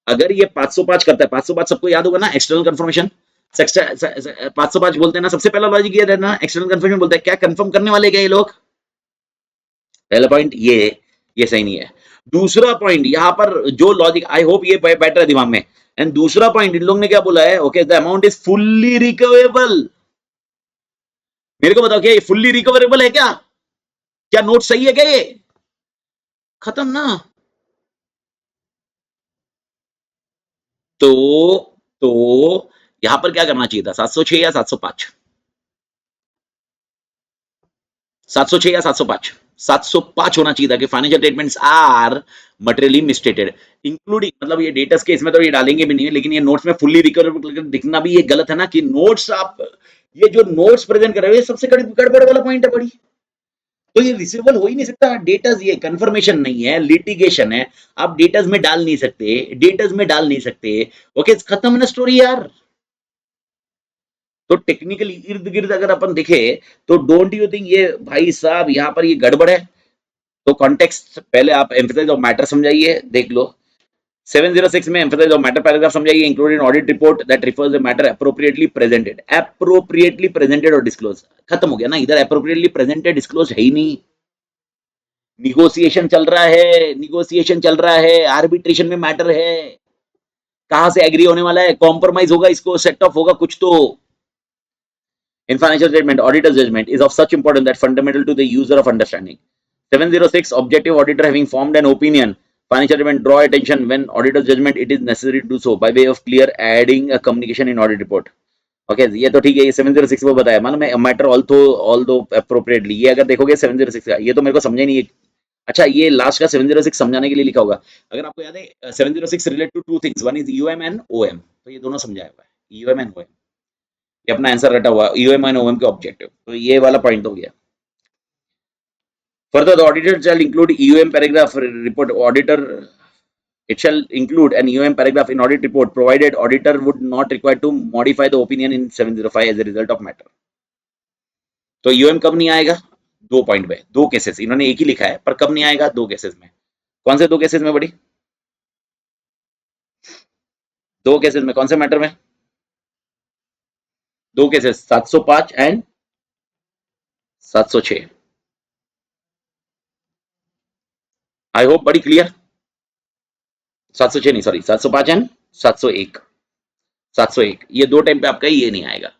S1: अगर ये 505 करता है 505 सबको याद होगा ना एक्सटर्नल कंफर्मेशन 505 बोलते हैं ना सबसे पहला लॉजिक ये रहना एक्सटर्नल कंफर्मेशन बोलते हैं क्या कंफर्म करने वाले क्या ये लोग पहला पॉइंट ये सही नहीं है दूसरा पॉइंट यहां पर जो लॉजिक आई होप ये बैठ रहा है दिमाग में एंड दूसरा पॉइंट इन लोग ने क्या बोला है okay the amount is fully recoverable मेरे को बताओ क्या ये फुल्ली रिकवरेबल है क्या नोट सही है क्या ये खत्म ना तो तो यहां पर क्या करना चाहिए था 706 या 705 706 या 705 705 होना चाहिए था कि financial statements are materially misstated including मतलब ये डेटस के इसमें तो ये डालेंगे भी नहीं लेकिन ये नोट्स में फुल्ली रिकवरेबल दिखना भी ये गलत है ना कि नोट्स आप ये जो नोट्स प्रेजेंट कर रहे हो ये सबसे गड़बड़ वाला पॉइंट है बड़ी तो ये रिसीवेबल हो ही नहीं सकता। डेटर्स ये कंफर्मेशन नहीं है, लिटिगेशन है, आप डेटर्स में डाल नहीं सकते, डेटर्स में डाल नहीं सकते। ओके, खत्म है ना स्टोरी यार। तो टेक्निकली इर्द गिर्द अगर अपन देखे तो डोंट यू थिंक ये भाई साहब यहाँ पर ये गड़बड़ है। तो कॉन्टेक्स्ट पहले आप एम्फेसाइज ऑफ मैटर समझाइए, देख लो 706 में एम्फेसाइज ऑफ मैटर पैराग्राफ समझाइए, included audit report that refers the matter appropriately presented और डिस्क्लोज। खत्म हो गया ना, इधर एप्रोप्रिएटली प्रेजेंटेड डिस्क्लोज है ही नहीं। निगोशिएशन चल रहा है, निगोशिएशन चल रहा है, आर्बिट्रेशन में मैटर है, कहां से एग्री होने वाला है, कॉम्प्रोमाइज होगा, इसको सेट ऑफ होगा कुछ तो। In financial statement, auditor's judgment is of such importance that fundamental to the user of understanding. 706 objective auditor having formed an opinion, financial statement draw attention when auditor's judgment it is necessary to do so by way of clear adding a communication in audit report. Okay ये तो ठीक है, ये 706 में बताया, मालूम है matter although appropriately. ये अगर देखोगे 706 का, ये तो मेरे को समझा ही नहीं है। अच्छा ये लास्ट का 706 समझाने के लिए लिखा होगा। अगर आपको याद है 706 relate to two things, one is EOM and OM, तो ये दोनों समझाया हुआ है, यूएम एंड ओएम। ये अपना आंसर रटा हुआ यूएम एंड ओएम के ऑब्जेक्टिव, तो ये वाला पॉइंट हो गया। Further the auditor shall include UM paragraph report auditor, it shall include an UM paragraph in audit report provided auditor would not require to modify the opinion in 705 as a result of matter. तो UM कब नहीं आएगा? दो point में, दो cases, इन्होंने एक ही लिखा है पर कब नहीं आएगा? दो केसेस में। कौन से दो केसेस में बड़ी? दो केसेस में, कौन से मैटर में? दो केसेस 705 एंड 706। आई होप बड़ी क्लियर। 706 नहीं, सॉरी 705 एंड 701। 701 ये दो टाइम पे आपका ये नहीं आएगा।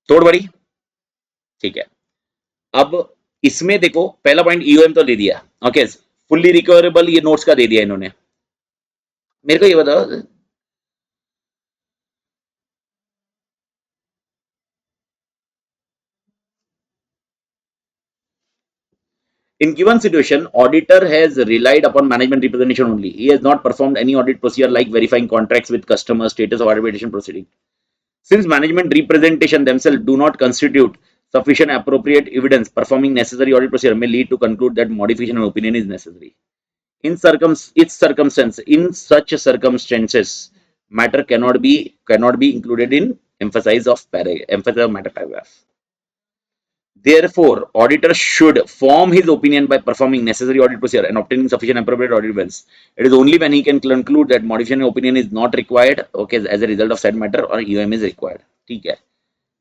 S1: तोड़ बड़ी, ठीक है। अब इसमें देखो पहला पॉइंट ईओएम तो दे दिया, ओके, फुल्ली रिकवरेबल ये नोट्स का दे दिया इन्होंने। मेरे को ये बताओ in given situation, auditor has relied upon management representation only. He has not performed any audit procedure like verifying contracts with customers, status of arbitration proceeding. Since management representation themselves do not constitute sufficient appropriate evidence, performing necessary audit procedure may lead to conclude that modification of opinion is necessary. In such circumstances, matter cannot be included in emphasis of matter paragraph. Therefore, auditor should form his opinion by performing necessary audit procedure and obtaining sufficient appropriate audit evidence. It is only when he can conclude that modification of opinion is not required, okay, as a result of said matter, or UM is required. ठीक है,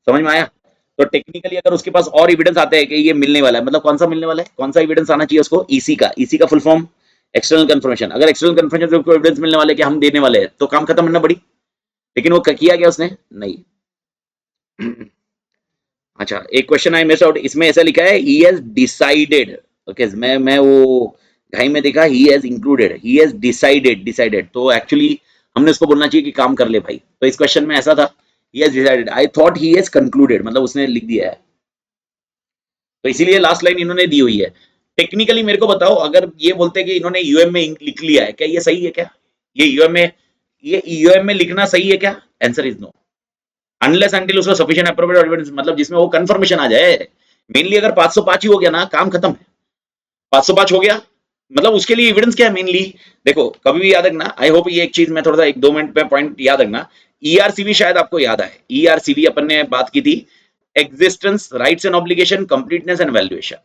S1: समझ में आया? तो technically अगर उसके पास और evidence आते हैं कि ये मिलने वाला है, मतलब कौन सा मिलने वाला है, कौन सा एविडेंस आना चाहिए उसको? ईसी का। ईसी का फुल फॉर्म एक्सटर्नल कंफर्मेशन। अगर एक्सटर्नल कंफर्मेशन को एविडेंस मिलने वाले कि हम देने वाले हैं, तो काम खत्म करना बड़ी। लेकिन वो किया गया उसने नहीं। अच्छा एक क्वेश्चन आई मिस आउट, इसमें ऐसा लिखा है ही हैज डिसाइडेड। ओके, मैं वो घाई में देखा he has included, he has decided, तो एक्चुअली हमने उसको बोलना चाहिए कि काम कर ले भाई। तो इस क्वेश्चन में ऐसा था he has decided, I thought he has concluded, मतलब उसने लिख दिया है, तो इसीलिए लास्ट लाइन इन्होंने दी हुई है। टेक्निकली मेरे को बताओ, अगर ये बोलते कि इन्होंने यूएम में लिख लिया है, क्या ये सही है? क्या ये यूएम में लिखना सही है क्या? Answer is no, unless until उसको सफिशिएंट एप्रोप्रिएट एविडेंस, मतलब जिसमें वो कंफर्मेशन आ जाए। मेनली अगर 505 ही हो गया ना, काम खत्म है। 505 हो गया मतलब उसके लिए एविडेंस क्या है मेनली? देखो कभी भी याद रखना, आई होप ये एक चीज मैं थोड़ा सा 1-2 मिनट में पॉइंट याद रखना। ईआरसीवी शायद आपको याद आए, ईआरसीवी अपन ने बात की थी, existence, rights and obligation, completeness and valuation.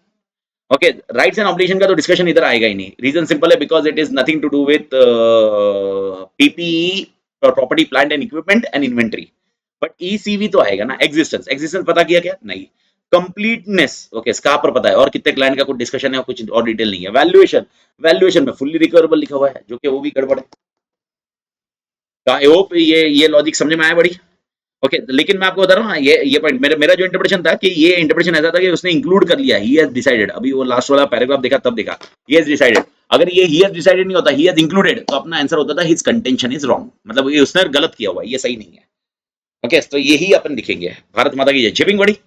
S1: Okay, rights and obligation का तो डिस्कशन इधर आएगा ही नहीं, रीजन सिंपल है, because it is nothing to do with PPE, property plant and equipment and inventory. But ECV तो आएगा ना, एग्जिस्टेंस पता किया क्या? नहीं। कंप्लीटनेस, ओके, स्का पर पता है, और कितने क्लाइंट का कुछ डिस्कशन है, कुछ और डिटेल नहीं है। वैल्यूएशन में फुल्ली रिकवरेबल लिखा हुआ है, जो कि वो भी गड़बड़ है। आई होप ये लॉजिक समझ में आया बड़ी। ओके, लेकिन मैं आपको बता रहा हूँ ना, ये पॉइंट मेरा जो इंटरप्रिटेशन था कि ये इंटरप्रिटेशन ऐसा था कि उसने इंक्लूड कर लिया ही हैज डिसाइडेड। अभी वो लास्ट वाला पैराग्राफ देखा तब देखा ही हैज डिसाइडेड, अगर ये ही हैज डिसाइडेड नहीं होता, ही हैज इंक्लूडेड, तो अपना आंसर होता था हिज कंटेंशन इज रॉन्ग, मतलब ये उसने गलत किया हुआ है, ये सही नहीं है। ओके, तो यही अपन लिखेंगे। भारत माता की जय। शिपिंग बड़ी।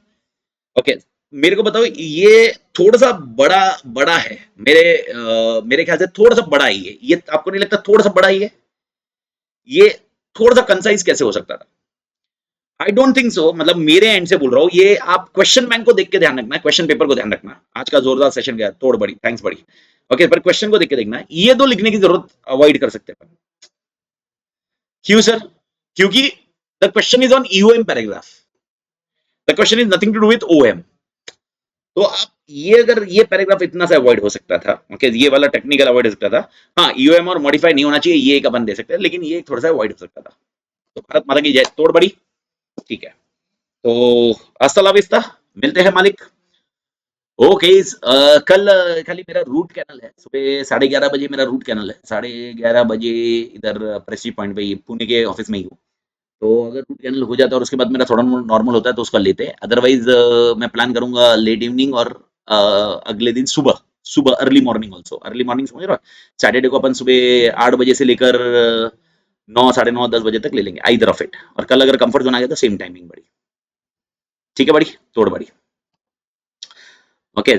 S1: ओके, मेरे को बताओ, ये थोड़ा सा बड़ा है, मेरे ख्याल से थोड़ा सा बड़ा ही है ये, आपको नहीं लगता थोड़ा सा बड़ा ही है? ये थोड़ा सा कंसाइज कैसे हो सकता था? आई डोंट थिंक सो, मतलब मेरे एंड से बोल रहा हूँ, ये आप क्वेश्चन बैंक को देख के ध्यान रखना, क्वेश्चन पेपर को ध्यान रखना। आज का जोरदार सेशन गया, तोड़ बड़ी, थैंक्स बड़ी। ओके, पर क्वेश्चन को देख के देखना, ये दो लिखने की जरूरत अवॉइड कर सकते हैं। क्यों सर? क्योंकि the question is on EOM paragraph, the question is nothing to do with OM. तो आप ये, अगर ये पैराग्राफ इतना से अवॉइड हो सकता था, ओके, ये वाला टेक्निकल अवॉइड हो सकता था। हाँ, ईओएम और मॉडिफाई नहीं होना चाहिए, ये एक अपन दे सकते हैं, लेकिन ये थोड़ा सा अवॉइड हो सकता था। तो भारत माता की जय, तोड़ बड़ी। ठीक है, तो अस्सलाम वालेकुम, मिलते हैं मालिक। ओके, कल खाली मेरा रूट कैनल है, सुबह 11:30 बजे मेरा रूट कैनल है, 11:30 बजे इधर प्रेस्टी पॉइंट पे, पुणे के ऑफिस में ही हूँ। तो अगर रूट कैनल हो जाता है और उसके बाद मेरा थोड़ा नॉर्मल होता है तो उसका लेते हैं, अदरवाइज मैं प्लान करूंगा लेट इवनिंग और अगले दिन सुबह, सुबह early morning, also early morning, समझ रहा है? सैटरडे को अपन सुबह 8 बजे से लेकर 9, 9:30, 10 बजे तक ले लेंगे, आइदर ऑफ इट। और कल अगर कंफर्ट जोन आ गया तो सेम टाइमिंग बड़ी। ठीक है बड़ी, तोड़ बड़ी। ओके।